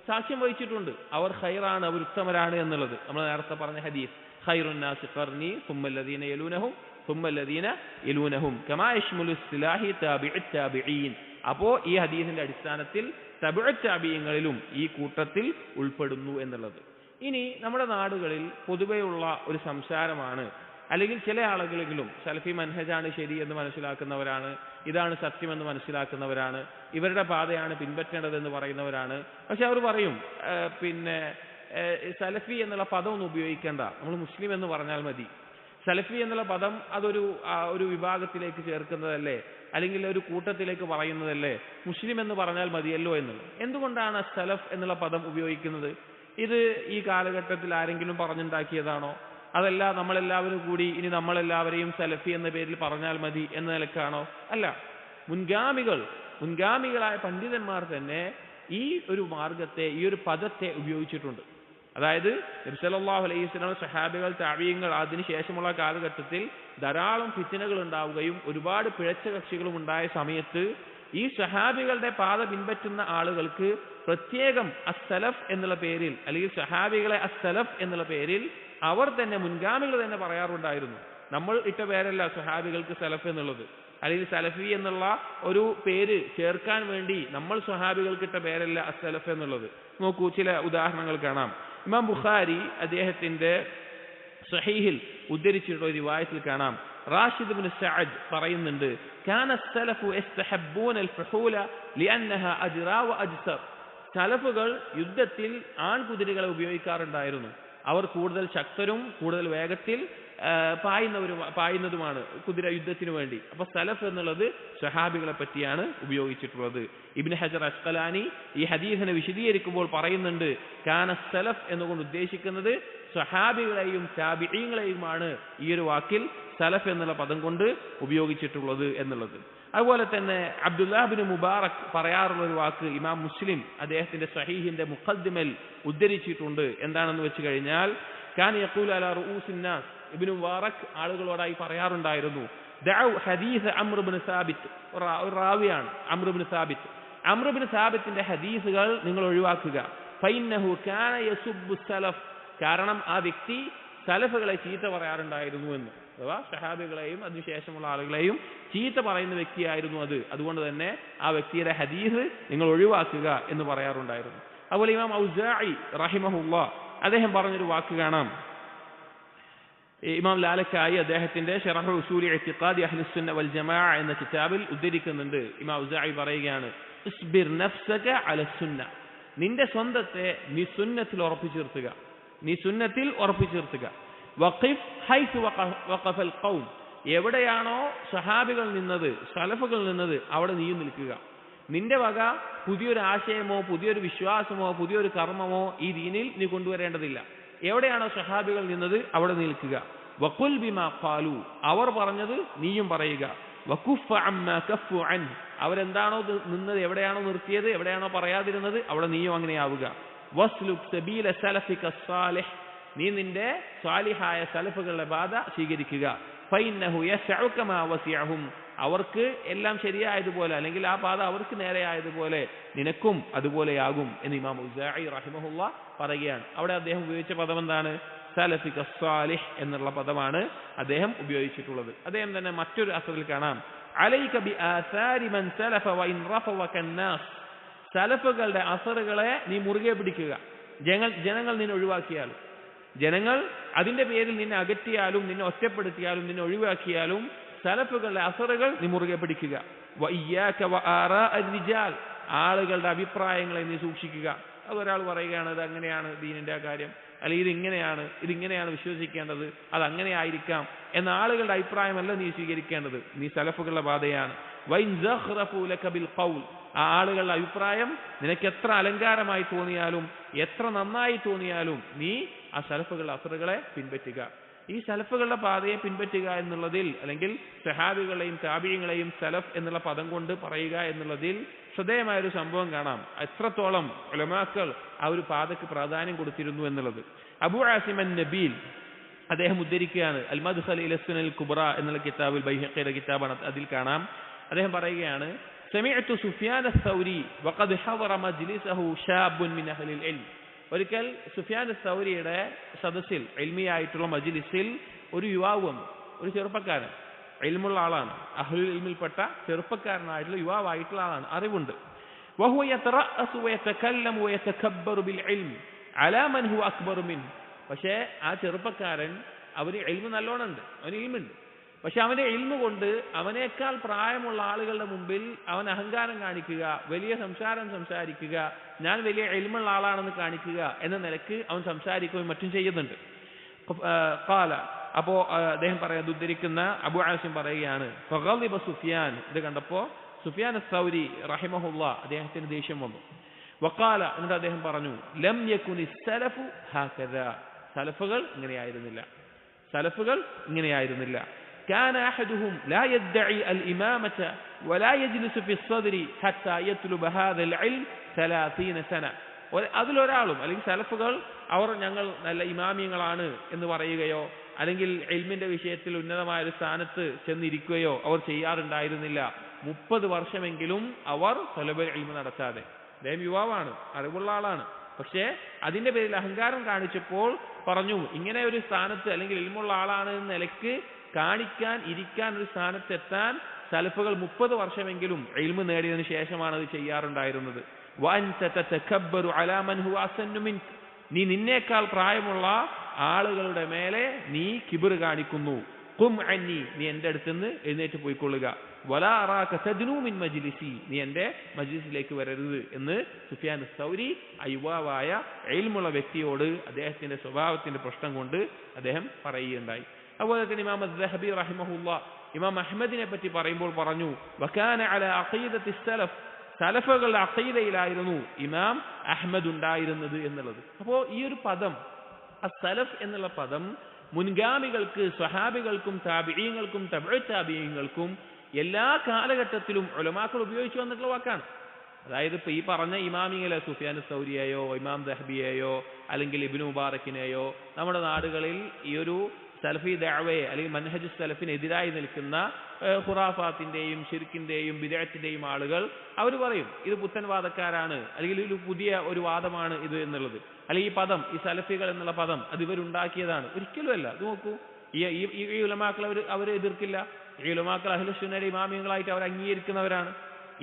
സാക്ഷ്യം വഹിച്ചിട്ടുണ്ട്, അവർ ഖൈറാണ്, അവർ ഉത്തമരാണ് എന്നുള്ളത്. നമ്മൾ നേരത്തെ പറഞ്ഞ ഹദീസ് ഖൈറുൻ നാസി ഖർനി സുമ്മല്ലദീന യലൂനഹും സുമ്മല്ലദീന യലൂനഹും കമാ യശ്മുലു ഇസ്തിലാഹി താബിഉ താബിഈൻ. അപ്പോ ഈ ഹദീസിന്റെ അടിസ്ഥാനത്തിൽ തബിഉ താബിഈങ്ങളിലും ഈ കൂട്ടത്തിൽ ഉൾപ്പെടുന്നു എന്നുള്ളത്. ഇനി നമ്മുടെ നാടുകളിൽ പൊതുവെയുള്ള ഒരു സംസാരമാണ്, അല്ലെങ്കിൽ ചില ആളുകളെങ്കിലും സലഫി മൻഹജാണ് ശരി എന്ന് മനസ്സിലാക്കുന്നവരാണ്, ഇതാണ് സത്യമെന്ന് മനസ്സിലാക്കുന്നവരാണ്, ഇവരുടെ പാതയാണ് പിൻപറ്റേണ്ടതെന്ന് പറയുന്നവരാണ്. പക്ഷെ അവർ പറയും പിന്നെ സലഫി എന്നുള്ള പദം ഒന്നും ഉപയോഗിക്കേണ്ട, നമ്മൾ മുസ്ലിം എന്ന് പറഞ്ഞാൽ മതി. സലഫി എന്നുള്ള പദം അതൊരു വിഭാഗത്തിലേക്ക് ചേർക്കുന്നതല്ലേ, അല്ലെങ്കിൽ ഒരു കൂട്ടത്തിലേക്ക് പറയുന്നതല്ലേ, മുസ്ലിം എന്ന് പറഞ്ഞാൽ മതിയല്ലോ എന്നുള്ളത്. എന്തുകൊണ്ടാണ് സലഫ് എന്നുള്ള പദം ഉപയോഗിക്കുന്നത്? ഇത് ഈ കാലഘട്ടത്തിൽ ആരെങ്കിലും പറഞ്ഞുണ്ടാക്കിയതാണോ? അതല്ല നമ്മളെല്ലാവരും കൂടി ഇനി നമ്മളെല്ലാവരെയും സലഫി എന്ന പേരിൽ പറഞ്ഞാൽ മതി എന്ന നിലക്കാണോ? അല്ല, മുൻഗാമികളായ പണ്ഡിതന്മാർ തന്നെ ഈ ഒരു മാർഗത്തെ, ഈ ഒരു പദത്തെ ഉപയോഗിച്ചിട്ടുണ്ട്. അതായത് നബി സല്ലല്ലാഹു അലൈഹി വസല്ലം സഹാബികൾ താബിഈങ്ങൾ അതിനുശേഷമുള്ള കാലഘട്ടത്തിൽ ധാരാളം ഫിത്നകൾ ഉണ്ടാവുകയും ഒരുപാട് പിഴച്ച കക്ഷികളും ഉണ്ടായ സമയത്ത് ഈ സഹാബികളുടെ പാത പിൻപറ്റുന്ന ആളുകൾക്ക് പ്രത്യേകം അസ്സലഫ് എന്നുള്ള പേരിൽ, അല്ലെങ്കിൽ സഹാബികളെ അസ്സലഫ് എന്നുള്ള പേരിൽ അവർ തന്നെ, മുൻഗാമികൾ തന്നെ പറയാറുണ്ടായിരുന്നു. നമ്മൾ ഇട്ട പേരല്ല സഹാബികൾക്ക് സലഫ് എന്നുള്ളത്, അല്ലെങ്കിൽ സലഫി എന്നുള്ള ഒരു പേര് ചേർക്കാൻ വേണ്ടി നമ്മൾ സ്വഹാബികൾക്ക് ഇട്ട പേരല്ല അസ്സലഫ് എന്നുള്ളത്. നോക്കൂ, ചില ഉദാഹരണങ്ങൾ കാണാം. ഇമാം ബുഖാരി അദ്ദേഹത്തിന്റെ സഹീഹിൽ ഉദ്ധരിച്ചിട്ടുള്ള ഒരു റിവായത്തിൽ കാണാം, റാഷിദ് ഇബ്നു സഅദ് പറയുന്നുണ്ട്, കാന അസ്സലഫു യസ്തഹബ്ബൂന അൽഫുഹൂല ലിഅന്നഹാ അജ്റാ വഅജ്സർ. സലഫുകൾ യുദ്ധത്തിൽ ആൺകുതിരകളെ ഉപയോഗിക്കാറുണ്ടായിരുന്നു. അവർ കൂടുതൽ ശക്തരും കൂടുതൽ വേഗത്തിൽ പായുന്നതുമാണ് കുതിര യുദ്ധത്തിന് വേണ്ടി. അപ്പൊ സലഫ് എന്നുള്ളത് സഹാബികളെ പറ്റിയാണ് ഉപയോഗിച്ചിട്ടുള്ളത്. ഇബ്നു ഹജർ അസ്ഖലാനി ഈ ഹദീസിനെ വിശദീകരിക്കുമ്പോൾ പറയുന്നുണ്ട്, കാന സലഫ് എന്നുകൊണ്ട് ഉദ്ദേശിക്കുന്നത് സഹാബികളെയും താബിഈങ്ങളെയുമാണ് ഈ ഒരു വാക്കിൽ സലഫ് എന്നുള്ള പദം കൊണ്ട് ഉപയോഗിച്ചിട്ടുള്ളത് എന്നുള്ളത്. അതുപോലെ തന്നെ അബ്ദുല്ലാഹ് ഇബ്നു മുബാറക് പറയാറുള്ള ഒരു വാക്ക് ഇമാം മുസ്ലിം അദ്ദേഹത്തിന്റെ സഹീഹിന്റെ മുഖദ്ദിമൽ ഉദ്ധരിച്ചിട്ടുണ്ട്. എന്താണെന്ന് വെച്ച് കഴിഞ്ഞാൽ, കാന യഖൂലു അലാ റൂസിൻ നാസ്, ഇബ്നു മുബാറക് ആളുകളോടായി പറയാറുണ്ടായിരുന്നു, ദഉ ഹദീസ് അംർ ഇബ്നു സാബിത്ത്, ഒരു റാവിയാണ് അംർ ഇബ്നു സാബിത്ത്, അംർ ഇബ്നു സാബിത്തിന്റെ ഹദീസുകൾ നിങ്ങൾ ഒഴിവാക്കുക. ഫഇന്നഹു കാന യസുബ്ബു സലഫ്, കാരണം ആ വ്യക്തി സലഫുകളെ ചീത്ത പറയാറുണ്ടായിരുന്നു എന്ന്, അഥവാ സഹാബികളെയും അതിനുശേഷമുള്ള ആളുകളെയും ചീത്ത പറയുന്ന വ്യക്തിയായിരുന്നു അത്. അതുകൊണ്ട് തന്നെ ആ വ്യക്തിയുടെ ഹദീസ് നിങ്ങൾ ഒഴിവാക്കുക എന്ന് പറയാറുണ്ടായിരുന്നു. അതുപോലെ ഇമാം ഔസാഇ റഹിമഹുല്ലാഹ് അദ്ദേഹം പറഞ്ഞൊരു വാക്ക് കാണാം. ഇമാം ലാലക്കായി അദ്ദേഹത്തിന്റെ ശറഹ് ഉസൂലി ഇഅ്തിഖാദി അഹ്ലുസുന്ന വൽ ജമാഅ എന്ന കിതാബിൽ ഉദ്ധരിക്കുന്നുണ്ട്. ഇമാം ഔസാഇ പറയുകയാണ്, ഇസ്ബിർ നഫ്സക അല സുന്ന, നിന്റെ സ്വന്തത്തെ നീ സുന്നത്തിൽ ഉറപ്പിച്ചിർത്തുക, നീ സുന്നത്തിൽ ഉറപ്പിച്ചിർത്തുക. വഖിഫ് ഹൈസു വഖഫൽ ഖൗം, എവിടെയാണോ സഹാബികൾ നിന്നത്, സലഫുകൾ നിന്നത്, അവിടെ നീയും നിൽക്കുക. നിന്റെ വക പുതിയൊരു ആശയമോ പുതിയൊരു വിശ്വാസമോ പുതിയൊരു കർമ്മമോ ഈ ദീനിൽ നീ കൊണ്ടുവരേണ്ടതില്ല. എവിടെയാണോ സഹാബികൾ നിന്നത് അവിടെ നിൽക്കുക. വഖുൽ ബിമാ ഖാലു, അവർ പറഞ്ഞത് നീയും പറയുക. വകുഫ അമ്മാ കഫു അൻ, അവരെന്താണോ നിന്നത്, എവിടെയാണോ നിർത്തിയത്, എവിടെയാണോ പറയാതിരുന്നത്, അവിടെ നീയും അങ്ങനെയാവുക. വസ്ലുക് സബീല സലഫിക സാലിഹ്, നീ നിന്റെ സാലിഹായ സലഫുകളുടെ പാത സ്വീകരിക്കുക. ഫഇന്നഹു യസ്ഉക മാ വസിഅഹും, അവർക്ക് എല്ലാം ശരിയായതുപോലെ, അല്ലെങ്കിൽ ആ പാത അവർക്ക് നേരെയായതുപോലെ നിനക്കും അതുപോലെയാകും എന്ന് ഇമാം ഔസാഇ റഹിമഹുല്ലാഹ് പറയുകയാണ്. അവിടെ അദ്ദേഹം ഉപയോഗിച്ച പദം എന്താണ്? സലഫിക സാലിഹ് എന്നുള്ള പദമാണ് അദ്ദേഹം ഉപയോഗിച്ചിട്ടുള്ളത്. അദ്ദേഹം തന്നെ മറ്റൊരു അസറിൽ കാണാം, അലൈക ബി ആസാരി മൻ സലഫ വഇൻ റഫവക അന്നാസ്, സലഫുകളുടെ അസറുകളെ നീ മുറുകെ പിടിക്കുക. ജനങ്ങൾ നിന്നെ ഒഴിവാക്കിയാലും, ജനങ്ങൾ അതിന്റെ പേരിൽ നിന്നെ അകറ്റിയാലും, നിന്നെ ഒറ്റപ്പെടുത്തിയാലും, നിന്നെ ഒഴിവാക്കിയാലും സലഫുകളുടെ അസറുകൾ നീ മുറുകെ പിടിക്കുക. വഇയ്യാക വആറാ അർരിജാൽ, ആളുകളുടെ അഭിപ്രായങ്ങളെ നീ സൂക്ഷിക്കുക. അതൊരാൾ പറയുകയാണ് ഇത് അങ്ങനെയാണ് ദീനിന്റെ കാര്യം, അല്ലെങ്കിൽ ഇതിങ്ങനെയാണ് വിശ്വസിക്കേണ്ടത്, അത് അങ്ങനെ ആയിരിക്കാം എന്ന ആളുകളുടെ അഭിപ്രായമല്ല നീ സ്വീകരിക്കേണ്ടത്. നീ സലഫുകളുടെ പാതയാണ്. വൈൻ സഖറഫു ലക ബിൽ ഖൗൽ, ആ ആളുകളുടെ അഭിപ്രായം നിനക്ക് എത്ര അലങ്കാരമായി തോന്നിയാലും എത്ര നന്നായി തോന്നിയാലും നീ ആ സലഫുകളുടെ അസറുകളെ പിൻപറ്റുക. ഈ സലഫുകളുടെ പാതയെ പിൻപറ്റുക എന്നുള്ളതിൽ, അല്ലെങ്കിൽ സഹാബികളെയും താബിഈങ്ങളെയും സലഫ് എന്നുള്ള പദം കൊണ്ട് പറയുക എന്നുള്ളതിൽ ശ്രദ്ധേയമായൊരു സംഭവം കാണാം. എത്രത്തോളം ഉലമാക്കൾ ആ ഒരു പാതയ്ക്ക് പ്രാധാന്യം കൊടുത്തിരുന്നു എന്നുള്ളത്. അബൂ ആസിം അൻ-നബീൽ അദ്ദേഹം ഉദ്ധരിക്കുകയാണ്, അൽ മദ്ഖൽ ഇല സുനൽ കുബ്ര എന്നുള്ള കിതാബിൽ, ബൈഹഖിയുടെ കിതാബാണ്, അതിൽ കാണാം. അദ്ദേഹം പറയുകയാണ്, സമിഅ്തു സുഫിയാൻ അസ്-സൗരി വഖദ് ഹദറ മജ്ലിസഹു ശാബുൻ മിൻ അഹ്ലിൽ ഇൽം. ഒരിക്കൽ സുഫിയാൻ അസ്-സൗരിയുടെ സദസ്സിൽ, ഇൽമിയായിട്ടുള്ള മജ്ലിസിൽ ഒരു യുവാവ് വന്നു, ഒരു ചെറുപ്പക്കാരൻ, ഇൽമുള്ള ആളാണ്, അഹ്ലുൽ ഇൽമിൽപ്പെട്ട ചെറുപ്പക്കാരനായിട്ടുള്ള യുവാവായിട്ടുള്ള ആളാണ്, അറിവുണ്ട്. വഹുവ യതറഅസു വയതകല്ലമു വയതകബ്ബറു ബിൽ ഇൽം അലാ മൻ ഹുവ അക്ബറു മിൻ. പക്ഷേ ആ ചെറുപ്പക്കാരൻ, അവന് ഇൽമു നല്ലോണമുണ്ട്, അവന് ഇൽമുണ്ട്. പക്ഷെ അവന്റെ ഇൽമു കൊണ്ട് അവനേക്കാൾ പ്രായമുള്ള ആളുകളുടെ മുമ്പിൽ അവൻ അഹങ്കാരം കാണിക്കുക, വലിയ സംസാരിക്കുക, ഞാൻ വലിയ ഇൽമുള്ള ആളാണെന്ന് കാണിക്കുക എന്ന നിലക്ക് അവൻ സംസാരിക്കുകയും മറ്റും ചെയ്യുന്നുണ്ട്. ഖാല, അപ്പോ അദ്ദേഹം പറയാൻ ഉദ്ധരിക്കുന്ന അബൂ ആസിം പറയുകയാണ്, ഫഗളിബ സുഫിയാൻ, ഇത് കണ്ടപ്പോ സുഫിയാൻ അസ്-സൗരി റഹിമഹുല്ലാഹ് അദ്ദേഹത്തിന് ദേഷ്യം വന്നു. വഖാല, എന്നിട്ട് അദ്ദേഹം പറഞ്ഞു, ലം യകുനി സലഫു ഹകദാ, സലഫുകൾ ഇങ്ങനെയായിരുന്നില്ല. كان أحدهم لا يدعي الإمامة ولا يجلس في الصدر حتى يطلب هذا العلم 30 سنة. അതിലൊരാളും, അല്ലെങ്കിൽ സലഫുകൾ അവർ ഞങ്ങൾ നല്ല ഇമാമിയങ്ങളാണ് എന്ന് പറയുകയോ അല്ലെങ്കിൽ ഇൽമിന്റെ വിഷയത്തിൽ ഉന്നതമായ ഒരു സ്ഥാനത്ത് ചെന്നിരിക്കുകയോ അവർ ചെയ്യാറുണ്ടായിരുന്നില്ല. 30 വർഷമെങ്കിലും അവർ തലബൽ ഇൽമ നടത്താതെ. അദ്ദേഹം യുവാവാണ്, അറിവുള്ള ആളാണ്. പക്ഷേ അതിന്റെ പേരിൽ അഹങ്കാരം കാണിച്ചപ്പോൾ പറഞ്ഞു, ഇങ്ങനെ ഒരു സ്ഥാനത്ത് അല്ലെങ്കിൽ ഇൽമുള്ള ആളാണ് എന്ന നിലയ്ക്ക് കാണിക്കാൻ ഇരിക്കാൻ ഒരു സ്ഥാനത്തെത്താൻ സലഫുകൾ 30 വർഷമെങ്കിലും ഇൽമ നേടിയതിനു ശേഷമാണ് അത് ചെയ്യാറുണ്ടായിരുന്നത്. നീ നിന്നേക്കാൾ പ്രായമുള്ള ആളുകളുടെ മേലെ നീ കിബിർ കാണിക്കുന്നു. ഖും അന്നി, നീ എന്റെ അടുത്തുനിന്ന് എഴുന്നേറ്റ് പോയിക്കൊള്ളുക. വലാ അറാക തദ്നു മിൻ മജ്ലിസി, നീ എന്റെ മജ്ലിസിലേക്ക് വരരുത് എന്ന് സുഫിയാൻ സൗരി യുവാവായ ഇൽമുള്ള വ്യക്തിയോട് അദ്ദേഹത്തിന്റെ സ്വഭാവത്തിന്റെ പ്രശ്നം കൊണ്ട് അദ്ദേഹം പറയുകയുണ്ടായി. അതുപോലെ തന്നെ ഇമാം അസ്സഹബി റഹിമഹുല്ലാഹ് ഇമാം അഹ്മദിനെ പറ്റി പറയുമ്പോൾ പറഞ്ഞു, വകാന അലാ അഖീദത്തി സലഫ്, സലഫുകളുടെ അഖീദയിലായിരുന്നു ഇമാം അഹ്മദ് ഉണ്ടായിരുന്നത് എന്നുള്ളത്. അപ്പോൾ ഈ ഒരു പദം അസ്സലഫ് എന്നുള്ള പദം മുൻഗാമികൾക്ക്, സ്വഹാബികൾക്കും താബിഈങ്ങൾക്കും തബഉ താബിഈങ്ങൾക്കും എല്ലാ കാലഘട്ടത്തിലും ഉലമാക്കൾ ഉപയോഗിച്ചു വന്നിട്ടുള്ള വാക്കാണ്. അതായത് ഇപ്പൊ ഈ പറഞ്ഞ ഇമാമിങ്ങളെ സുഫിയാൻ സൗരിയെയോ ഇമാം ദഹബിയെയോ അല്ലെങ്കിൽ ഇബ്നു മുബാറക്കിനെയോ നമ്മുടെ നാടുകളിൽ ഈ ഒരു സലഫി ദഅവയെ അല്ലെങ്കിൽ മൻഹജ് സലഫിനെതിരായി നിൽക്കുന്ന ഖുറാഫാത്തിന്റെയും ശിർക്കിന്റെയും ബിദ്അത്തിന്റെയും ആളുകൾ അവർ പറയും ഇത് പുത്തൻവാദക്കാരാണ്, അല്ലെങ്കിൽ ഒരു പുതിയ ഒരു വാദമാണ് ഇത് എന്നുള്ളത്. അല്ലെങ്കിൽ ഈ പദം, ഈ സലഫികൾ എന്നുള്ള പദം അത് ഇവരുണ്ടാക്കിയതാണ്. ഒരിക്കലും അല്ല. ഇത് നോക്കൂ, ഈ ഉലമാക്കൾ അവർ എതിർക്കില്ല. ഈ ഉലമാക്കൾ അഹ്ലു സുന്നയുടെ ഇമാമിയങ്ങളായിട്ട് അവർ അംഗീകരിക്കുന്നവരാണ്.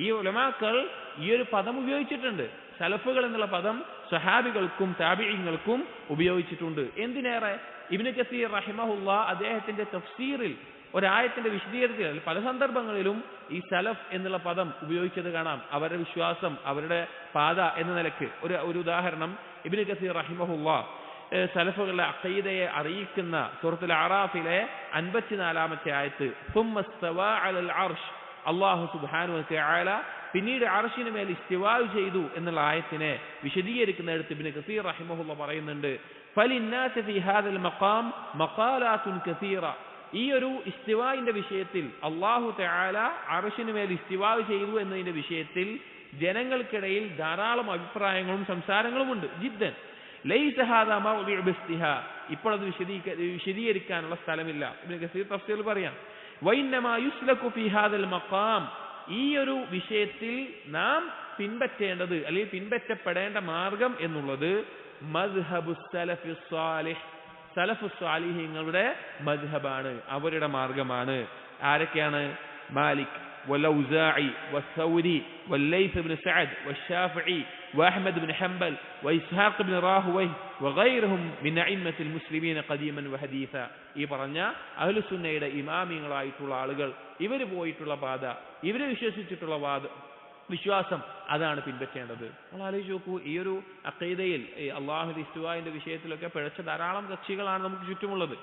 ഈ ഉലമാക്കൾ ഈ ഒരു പദം ഉപയോഗിച്ചിട്ടുണ്ട്. സലഫുകൾ എന്നുള്ള പദം സ്വഹാബികൾക്കും താബിഈങ്ങൾക്കും ഉപയോഗിച്ചിട്ടുണ്ട്. എന്തിനേറെ ഇബ്നു കസീർ റഹിമഹുല്ലാഹ് അദ്ദേഹത്തിന്റെ തഫ്സീറിൽ ഒരായത്തിന്റെ വിശദീകരണത്തിൽ പല സന്ദർഭങ്ങളിലും ഈ സലഫ് എന്നുള്ള പദം ഉപയോഗിച്ചത് കാണാം. അവരുടെ വിശ്വാസം, അവരുടെ പാത എന്ന നിലക്ക് ഒരു ഉദാഹരണം ഇബ്നു കസീർ റഹിമഹുല്ലാഹ് സലഫുകളുടെ അഖീദയെ അറിയിക്കുന്ന സൂറത്തുൽ അറാഫിലെ 54-ാമത്തെ ആയത്ത്, സുമ്മ സ്തവാ അലൽ അർശ്, അല്ലാഹു സുബ്ഹാനഹു വ തആല പിന്നീട് അർശിന് മേൽ ഇസ്തിവാ ചെയ്തു എന്നുള്ള ആയത്തിനെ വിശദീകരിക്കുന്നിടത്ത് ഇബ്നു കസീർ റഹിമഹുല്ലാഹ് പറയുന്നുണ്ട്, ഫലിന്നാസി ഫീ ഹാദൽ മഖാം മഖാലാത്തുൻ കസീറ, ഈ ഒരു ഇസ്തിവാഇന്റെ വിഷയത്തിൽ അല്ലാഹു തആല അർശിന് മേൽ ഇസ്തിവാ ചെയ്തു എന്നതിന്റെ വിഷയത്തിൽ ജനങ്ങൾക്കിടയിൽ ധാരാളം അഭിപ്രായങ്ങളും സംസാരങ്ങളും ഉണ്ട്. ജിദ്ദൻ ലൈസ ഹാദാ മൗദിഉ ബിസ്തിഹാ, ഇപ്പോൾ അത് വിശദീകരിക്കാനുള്ള സ്ഥലമില്ല. ഇബ്നു കസീർ തഫ്സീറിൽ പറയാം, വഇന്നമാ യുസ്ലകു ഫീ ഹാദൽ മഖാം, ഈ ഒരു വിഷയത്തിൽ നാം പിൻപറ്റേണ്ടത് അല്ലെങ്കിൽ പിൻപറ്റപ്പെടേണ്ട മാർഗം എന്നുള്ളത് മദ്ഹബുസ് സലഫിസ് സാലിഹ്, സലഫുസ് സാലിഹീങ്ങളുടെ മദ്ഹബാണ്, അവരുടെ മാർഗമാണ്. ആരൊക്കെയാണ്? മാലിക് والأوزاعي والثوري والليث بن سعد والشافعي وأحمد بن حنبل وإسحاق بن راهويه وغيرهم من أئمة المسلمين قديما وحديثا. ഈ പറഞ്ഞ അഹ്ലു സുന്നയുടെ ഇമാമിങ്ങളായിട്ടുള്ള ആളുകൾ ഇവർ പോയിട്ടുള്ള പാത, ഇവരെ വിശ്വസിച്ചിട്ടുള്ള വിശ്വാസം അതാണ് പിൻപറ്റേണ്ടത്. നമ്മൾ ആലോചിച്ച് നോക്കൂ, ഈ ഒരു അഖീദയിൽ അല്ലാഹുവിന്റെ ഇസ്തിവാഇന്റെ വിഷയത്തിലൊക്കെ പിഴച്ച ധാരാളം കക്ഷികളാണ് നമുക്ക് ചുറ്റുമുള്ളത്.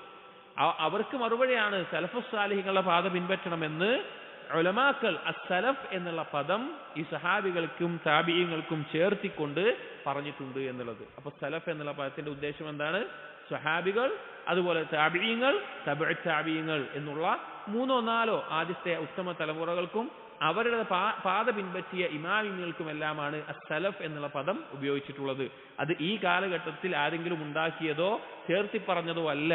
അവർക്ക് മറുപടിയാണ് സലഫുസ് സാലിഹീങ്ങളുടെ പാത പിൻപറ്റണമെന്ന് ഉലമാക്കൾ അസ്സലഫ് എന്നുള്ള പദം ഈ സഹാബികൾക്കും താബിഈങ്ങൾക്കും ചേർത്തിക്കൊണ്ട് പറഞ്ഞിട്ടുണ്ട് എന്നുള്ളത്. അപ്പൊ സലഫ് എന്നുള്ള പദത്തിന്റെ ഉദ്ദേശം എന്താണ്? സഹാബികൾ, അതുപോലെ താബിഈങ്ങൾ, തബഉ താബിഈങ്ങൾ എന്നുള്ള 3 or 4 ആദ്യത്തെ ഉത്തമ തലമുറകൾക്കും അവരുടെ പാത പിൻപറ്റിയ ഇമാമിങ്ങൾക്കുമെല്ലാമാണ് അസ്സലഫ് എന്നുള്ള പദം ഉപയോഗിച്ചിട്ടുള്ളത്. അത് ഈ കാലഘട്ടത്തിൽ ആരെങ്കിലും ഉണ്ടാക്കിയതോ ചേർത്തി പറഞ്ഞതോ അല്ല,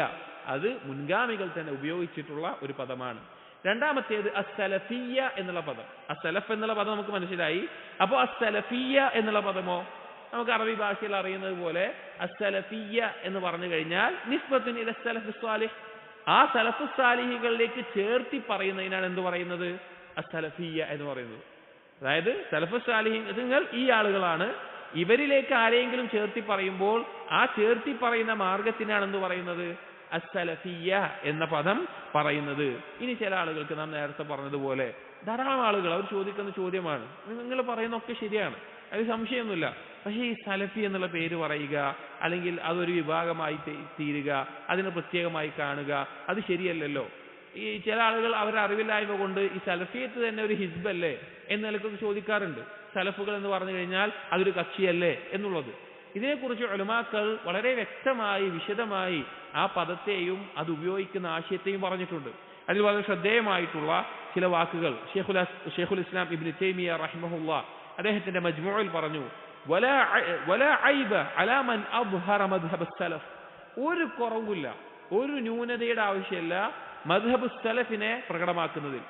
അത് മുൻഗാമികൾ തന്നെ ഉപയോഗിച്ചിട്ടുള്ള ഒരു പദമാണ്. രണ്ടാമത്തേത് അസ്സലഫിയ്യ എന്നുള്ള പദം. അസ്സലഫ് എന്നുള്ള പദം നമുക്ക് മനസ്സിലായി. അപ്പോൾ അസ്സലഫിയ്യ എന്നുള്ള പദമോ നമുക്ക് അറബി ഭാഷയിൽ അറിയുന്നത് പോലെ അസ്സലഫിയ്യ എന്ന് പറഞ്ഞു കഴിഞ്ഞാൽ നിസ്ബത്തുൻ ഇല സലഫുസ് സാലിഹ്, ആ സലഫുസ് സാലിഹികളിലേക്ക് ചേർത്തി പറയുന്നതിനാണ് എന്ത് പറയുന്നത്? അസ്സലഫിയ്യ എന്ന് പറയുന്നത്. അതായത് സലഫുസ് സാലിഹീങ്ങൾ ഈ ആളുകളാണ്, ഇവരിലേക്ക് ആരെങ്കിലും ചേർത്തി പറയുമ്പോൾ ആ ചേർത്തി പറയുന്ന മാർഗത്തിനാണ് എന്ത് പറയുന്നത്? അസ്സലഫിയ്യ എന്ന പദം പറയുന്നത്. ഇനി ചില ആളുകൾക്ക് നാം നേരത്തെ പറഞ്ഞതുപോലെ ധാരാളം ആളുകൾ അവർ ചോദിക്കുന്ന ചോദ്യമാണ്, നിങ്ങൾ പറയുന്നതൊക്കെ ശരിയാണ്, അത് സംശയമൊന്നുമില്ല, പക്ഷേ ഈ സലഫി എന്നുള്ള പേര് പറയുക അല്ലെങ്കിൽ അതൊരു വിഭാഗമായി തീരുക, അതിനെ പ്രത്യേകമായി കാണുക, അത് ശരിയല്ലല്ലോ. ഈ ചില ആളുകൾ അവരുടെ അറിവില്ലായ്മ കൊണ്ട് ഈ സലഫിയത്ത് തന്നെ ഒരു ഹിസ്ബല്ലേ എന്ന നിലക്കൊക്കെ ചോദിക്കാറുണ്ട്. സലഫുകൾ എന്ന് പറഞ്ഞു കഴിഞ്ഞാൽ അതൊരു കക്ഷിയല്ലേ എന്നുള്ളത്. ഇതിനെക്കുറിച്ച് ഉലമാക്കൾ വളരെ വ്യക്തമായി വിശദമായി ആ പദത്തെയും അത് ഉപയോഗിക്കുന്ന ആശയത്തെയും പറഞ്ഞിട്ടുണ്ട്. അതിൽ വളരെ ശ്രദ്ധേയമായിട്ടുള്ള ചില വാക്കുകൾ ഷെയ്ഖുൽ ഇസ്ലാം ഇബ്നു തൈമിയ്യ റഹിമഹുല്ലാഹ് അദ്ദേഹത്തിന്റെ മജ്മുഉൽ പറഞ്ഞു, വലാ ഐബ അലാ മൻ അദ്ഹറ മദ്ഹബസ് സലഫ്, ഒരു കുറവില്ല, ഒരു ന്യൂനതയുടെ ആവശ്യമില്ല മദ്ഹബുസ് സലഫിനെ പ്രകടമാക്കുന്നതിൽ.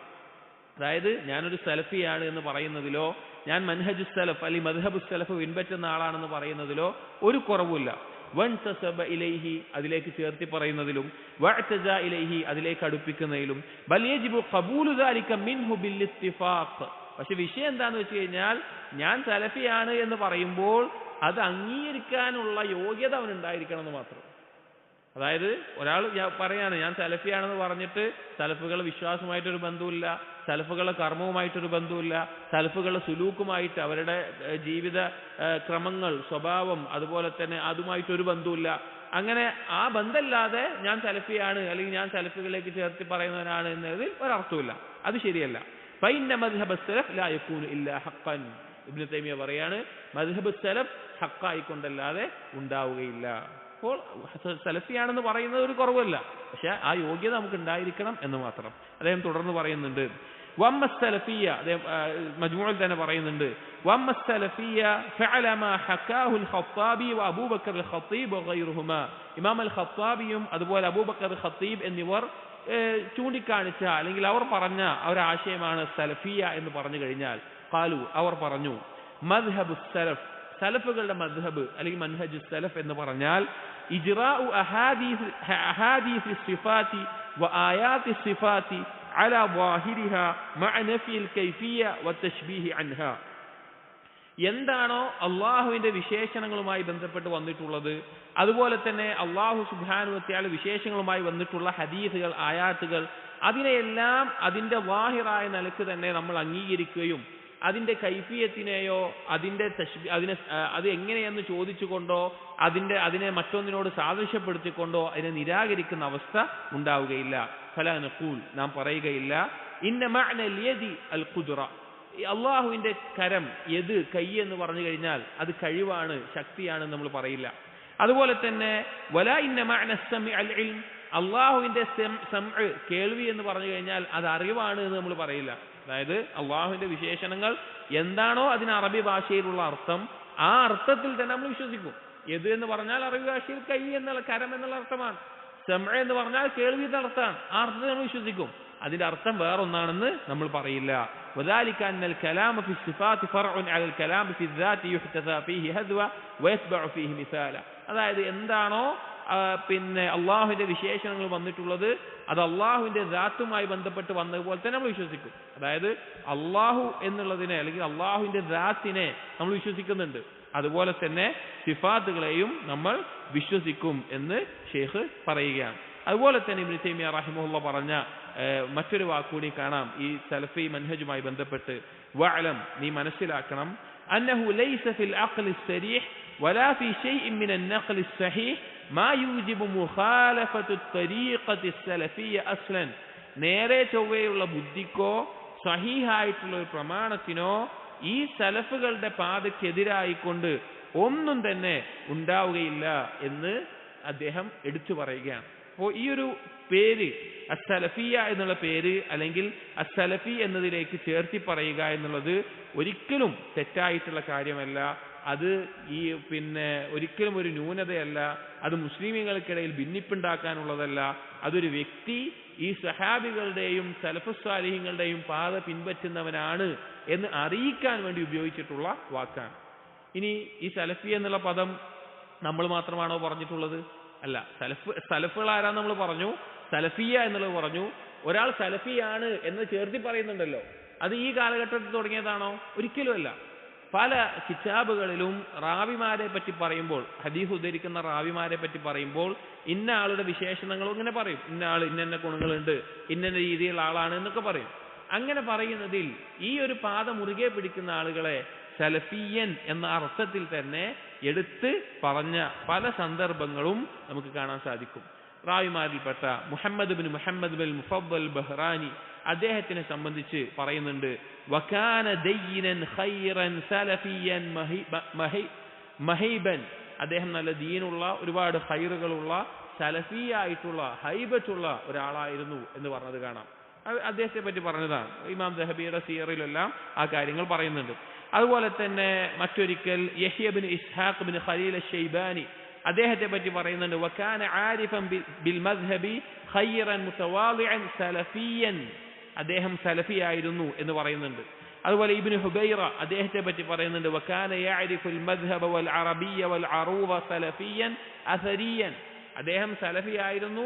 അതായത് ഞാനൊരു സലഫിയാണ് എന്ന് പറയുന്നതിലോ ഞാൻ മൻഹജു സലഫ് അല്ലെങ്കിൽ മദ്ഹബു സലഫ് പിൻപറ്റുന്ന ആളാണെന്ന് പറയുന്നതിലോ ഒരു കുറവുമില്ല. വൻതസബ ഇലൈഹി അതിലേക്ക് ചേർത്തി പറയുന്നതിലും വഅതജ ഇലൈഹി അതിലേക്ക് അടുപ്പിക്കുന്നതിലും ബൽ യജിബു ഖബൂലു ദാലിക മിൻഹു ബിൽ ഇത്തിഫാഖ്. പക്ഷെ വിഷയം എന്താന്ന് വെച്ച് കഴിഞ്ഞാൽ ഞാൻ സലഫിയാണ് എന്ന് പറയുമ്പോൾ അത് അംഗീകരിക്കാനുള്ള യോഗ്യത അവനുണ്ടായിരിക്കണം എന്ന് മാത്രം. അതായത് ഒരാൾ പറയാണ് ഞാൻ സലഫിയാണെന്ന് പറഞ്ഞിട്ട് സലഫുകളുടെ വിശ്വാസമായിട്ടൊരു ബന്ധമില്ല, സലഫുകളുടെ കർമ്മവുമായിട്ടൊരു ബന്ധമില്ല, സലഫുകളുടെ സുലൂക്കുമായിട്ട് അവരുടെ ജീവിത ക്രമങ്ങൾ സ്വഭാവം അതുപോലെ തന്നെ അതുമായിട്ടൊരു ബന്ധമില്ല. അങ്ങനെ ആ ബന്ധമില്ലാതെ ഞാൻ സലഫിയാണ് അല്ലെങ്കിൽ ഞാൻ സലഫുകളിലേക്ക് ചേർത്തി പറയുന്നവനാണ് എന്നതിൽ ഒരർത്ഥമില്ല. അത് ശരിയല്ല. ഫഇന്ന മദ്ഹബ സലഫ് ലാ യകൂനു ഇല്ലാ ഹഖ്ഖൻ. ഇബ്നു തൈമിയ പറയാണ് മദ്ഹബ് സലഫ് ഹഖായിക്കൊണ്ടല്ലാതെ ഉണ്ടാവുകയില്ല. അപ്പോൾ സലഫിയാണെന്ന് പറയുന്നത് ഒരു കുറവല്ല, പക്ഷെ ആ യോഗ്യത നമുക്ക് ഉണ്ടായിരിക്കണം എന്ന് മാത്രം. അദ്ദേഹം തുടർന്ന് പറയുന്നുണ്ട് വമ്മ സലഫിയ, അദ്ദേഹം മജ്മൂഇൽ തന്നെ പറയുന്നുണ്ട് വമ്മ സലഫിയ ഫഅല മാ ഹകാഹു അൽ ഖത്താബി വ അബൂബക്കർ അൽ ഖത്തീബ് വഗൈറുഹുമാ. ഇമാം അൽ ഖത്താബിയും അതുപോലെ അബൂബക്കർ അൽ ഖത്തീബ് എന്നിവർ ചൂണ്ടിക്കാണിച്ച അല്ലെങ്കിൽ അവർ പറഞ്ഞ ഒരാശയമാണ് സലഫിയ എന്ന് പറഞ്ഞു കഴിഞ്ഞാൽ ഖാലു അവർ പറഞ്ഞു മദ്ഹബു സലഫ്, സലഫുകളുടെ മദ്ഹബ് അല്ലെങ്കിൽ മൻഹജു സലഫ് എന്ന് പറഞ്ഞാൽ ഇജ്റാഉ അഹാദീസ് സിഫാത്തി വ ആയാത്തി സിഫാത്തി അലാ ളാഹിരിഹാ മഅ നഫിൽ കൈഫിയ്യ വ തശ്ബീഹി അൻഹാ. എന്താണോ അള്ളാഹുവിന്റെ വിശേഷണങ്ങളുമായി ബന്ധപ്പെട്ട് വന്നിട്ടുള്ളത്, അതുപോലെ തന്നെ അള്ളാഹു സുബ്ഹാനഹു വ തആല വിശേഷങ്ങളുമായി വന്നിട്ടുള്ള ഹദീസുകൾ ആയാത്തുകൾ അതിനെയെല്ലാം അതിന്റെ വാഹിറായ നിലക്ക് തന്നെ നമ്മൾ അംഗീകരിക്കുകയും അതിന്റെ കൈഫിയത്തിനെയോ അതിന്റെ അത് എങ്ങനെയെന്ന് ചോദിച്ചുകൊണ്ടോ അതിനെ മറ്റൊന്നിനോട് സാദൃശ്യപ്പെടുത്തിക്കൊണ്ടോ അതിനെ നിരാകരിക്കുന്ന അവസ്ഥ ഉണ്ടാവുകയില്ല. ഫലാ നഖൂൽ നാം പറയുകയില്ല ഇന്ന മഅനൽ യദി അൽ ഖുദ്റ, അള്ളാഹുവിന്റെ കരം യദ് കൈ എന്ന് പറഞ്ഞു കഴിഞ്ഞാൽ അത് കഴിവാണ് ശക്തിയാണെന്ന് നമ്മൾ പറയില്ല. അതുപോലെ തന്നെ വലാ ഇന്ന മഅന സമഇ അൽ ഇൽം, അള്ളാഹുവിന്റെ സമഅ് കേൾവി എന്ന് പറഞ്ഞു കഴിഞ്ഞാൽ അത് അറിവാണ് എന്ന് നമ്മൾ പറയില്ല. അതായത് അള്ളാഹുവിന്റെ വിശേഷണങ്ങൾ എന്താണോ അതിന് അറബി ഭാഷയിലുള്ള അർത്ഥം ആ അർത്ഥത്തിൽ തന്നെ നമ്മൾ വിശ്വസിക്കും. യദ് എന്ന് പറഞ്ഞാൽ അറബി ഭാഷയിൽ കൈ എന്നുള്ള കരം എന്നുള്ള അർത്ഥമാണ്. സമഅ എന്ന് പറഞ്ഞാൽ കേൾവി എന്ന അർത്ഥമാണ്. ആ അർത്ഥത്തിൽ നമ്മൾ വിശ്വസിക്കും. അതിന്റെ അർത്ഥം വേറൊന്നാണെന്ന് നമ്മൾ പറയില്ല. വദാലിക അന്നൽ കലാമ ഫി സിഫാത്തി ഫർഉൻ അലൽ കലാമ ഫി ദാതി യുഹ്തസാ ഫീഹി ഹദ്വ വയത്ബഉ ഫീഹി മിസാല. അതായത് എന്താണോ പിന്നെ അള്ളാഹുവിന്റെ വിശേഷണങ്ങൾ വന്നിട്ടുള്ളത് അത് അള്ളാഹുവിന്റെ ദാത്തുമായി ബന്ധപ്പെട്ട് വന്നതുപോലെ തന്നെ നമ്മൾ വിശ്വസിക്കും. അതായത് അള്ളാഹു എന്നുള്ളതിനെ അല്ലെങ്കിൽ അള്ളാഹുവിന്റെ ദാത്തിനെ നമ്മൾ വിശ്വസിക്കുന്നുണ്ട്, അതുപോലെ തന്നെ സിഫാത്തുകളെയും നമ്മൾ വിശ്വസിക്കും എന്ന് ഷെയ്ഖ് പറയുകയാണ്. അതുപോലെ തന്നെ ഇബ്നു തൈമിയ റഹിമഹുല്ലാഹ് പറഞ്ഞ മറ്റൊരു വാക്കുകൂടി കാണാം ഈ സലഫി മൻഹജുമായി ബന്ധപ്പെട്ട്. വഅലം, നീ മനസ്സിലാക്കണം, അന്നഹു ലൈസ ഫിൽ അഖ്ലി സരീഹ് വലാ ഫി ഷൈഇൻ മിനൻ നഖ്ലി സഹീഹ് മാ യൂജിബു മുഖാലഫത്തു ത്വരീഖത്തി സലഫിയ്യ അസ്ലൻ. നേരെ ചൊവ്വയുള്ള ബുദ്ധിക്കോ സഹീഹായിട്ടുള്ള ഒരു പ്രമാണത്തിനോ ഈ സലഫുകളുടെ പാതയ്ക്കെതിരായിക്കൊണ്ട് ഒന്നും തന്നെ ഉണ്ടാവുകയില്ല എന്ന് അദ്ദേഹം എടുത്തു പറയുകയാണ്. അപ്പോൾ ഈ ഒരു പേര് അസ്സലഫിയ എന്നുള്ള പേര് അല്ലെങ്കിൽ അസ്സലഫി എന്നതിലേക്ക് ചേർത്തി പറയുക എന്നുള്ളത് ഒരിക്കലും തെറ്റായിട്ടുള്ള കാര്യമല്ല. അത് ഒരിക്കലും ഒരു ന്യൂനതയല്ല. അത് മുസ്ലിമീങ്ങൾക്കിടയിൽ ഭിന്നിപ്പുണ്ടാക്കാനുള്ളതല്ല. അതൊരു വ്യക്തി ഈ സഹാബികളുടെയും സലഫുസ് സാലിഹീങ്ങളുടെയും പാത പിൻപറ്റുന്നവനാണ് എന്ന് അറിയിക്കാൻ വേണ്ടി ഉപയോഗിച്ചിട്ടുള്ള വാക്കാണ്. ഇനി ഈ സലഫി എന്നുള്ള പദം നമ്മൾ മാത്രമാണോ പറഞ്ഞിട്ടുള്ളത്? അല്ല. സലഫുകൾ ആരാന്ന് നമ്മൾ പറഞ്ഞു, സലഫിയ എന്നുള്ളത് പറഞ്ഞു. ഒരാൾ സലഫിയാണ് എന്ന് ചേർത്തി പറയുന്നുണ്ടല്ലോ, അത് ഈ കാലഘട്ടത്തിൽ തുടങ്ങിയതാണോ? ഒരിക്കലും അല്ല. പല കിതാബുകളിലും റാവിമാരെ പറ്റി പറയുമ്പോൾ, ഹദീസ് ഉദ്ധരിക്കുന്ന റാവിമാരെ പറ്റി പറയുമ്പോൾ ഇന്ന ആളുടെ വിശേഷണങ്ങളും ഇങ്ങനെ പറയും. ഇന്ന ആൾ ഇന്ന ഗുണങ്ങളുണ്ട്, ഇന്ന രീതിയിലുള്ള ആളാണ് എന്നൊക്കെ പറയും. അങ്ങനെ പറയുന്നതിൽ ഈ ഒരു പാത മുറുകെ പിടിക്കുന്ന ആളുകളെ സലഫിയൻ എന്ന അർത്ഥത്തിൽ തന്നെ എടുത്ത് പറഞ്ഞ പല സന്ദർഭങ്ങളും നമുക്ക് കാണാൻ സാധിക്കും. റാവിമാരിൽപ്പെട്ട മുഹമ്മദ് ബിൻ മുഫദ്ദൽ ബഹ്റാനി അദ്ദേഹത്തിനെ സംബന്ധിച്ച് പറയുന്നുണ്ട്, വകാന ദയ്യിനൻ ഖൈറൻ സലഫിയൻ മഹീബൻ. അദ്ദേഹം നല്ല ദീനുള്ള ഒരുപാട് ഖൈറുകളുള്ള സലഫിയായിട്ടുള്ള ഹൈബത്തുള്ള ഒരാളായിരുന്നു എന്ന് പറഞ്ഞത് കാണാം. അദ്ദേഹത്തെ പറ്റി പറഞ്ഞതാണ്. ഇമാം ദഹബിയുടെ സിയറിലെല്ലാം ആ കാര്യങ്ങൾ പറയുന്നുണ്ട്. അതുപോലെ തന്നെ മറ്റൊരിക്കൽ Yahya bin Ishaq bin Khalil Ashshaibani അദ്ദേഹത്തെ പറ്റി പറയുന്നുണ്ട്, വകാന ആരിഫൻ ബിൽ മദ്ഹബി ഖൈറൻ മുതവാളിഅൻ സലഫിയൻ. അദ്ദേഹം സലഫിയായിരുന്നു എന്ന് പറയുന്നുണ്ട്. അതുപോലെ ഇബ്നു ഹുബൈറ അദ്ദേഹത്തെ പറ്റി പറയുന്നുണ്ട്, വകാന യഅരിഫുൽ മദ്ഹബ വൽ അറബിയ്യ വൽ അറൂവ സലഫിയൻ അസരിയൻ, അദ്ദേഹം സലഫിയായിരുന്നു,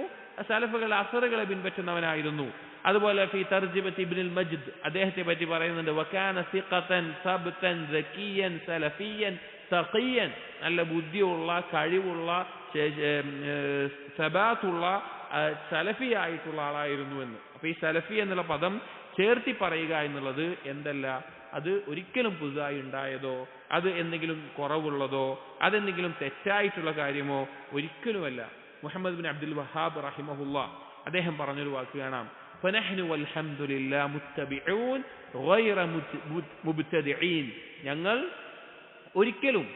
സലഫുകൾ അസറുകളെ പിൻപറ്റുന്നവനായിരുന്നു. അതുപോലെ ഫി തർജിമത്ത് ഇബ്നുൽ മജ്ദ് അദ്ദേഹത്തെ പറ്റി പറയുന്നുണ്ട്, വകാന സിഖതൻ സബ്തൻ സകിയൻ സലഫിയൻ തഖിയൻ, നല്ല ബുദ്ധിയുള്ള കഴിവുള്ള സബാത്തുള്ള സലഫിയായിട്ടുള്ള ആളായിരുന്നു എന്ന്. അപ്പൊ ഈ സലഫി എന്നുള്ള പദം ചേർത്തി പറയുക എന്നുള്ളത് എന്തല്ല, അത് ഒരിക്കലും പുതുതായി ഉണ്ടായതോ അത് എന്തെങ്കിലും കുറവുള്ളതോ അതെന്തെങ്കിലും തെറ്റായിട്ടുള്ള കാര്യമോ ഒരിക്കലുമല്ല. മുഹമ്മദ് ബിൻ അബ്ദുൽ വഹാബ് റഹിമഹുല്ലാ അദ്ദേഹം പറഞ്ഞൊരു വാക്ക് കാണാം, ഫനഹ്നു വൽഹംദുലില്ലാഹി മുത്തബിഊൻ ഗൈറ മുബ്തദിഈൻ, ഞങ്ങൾ ഒരിക്കലും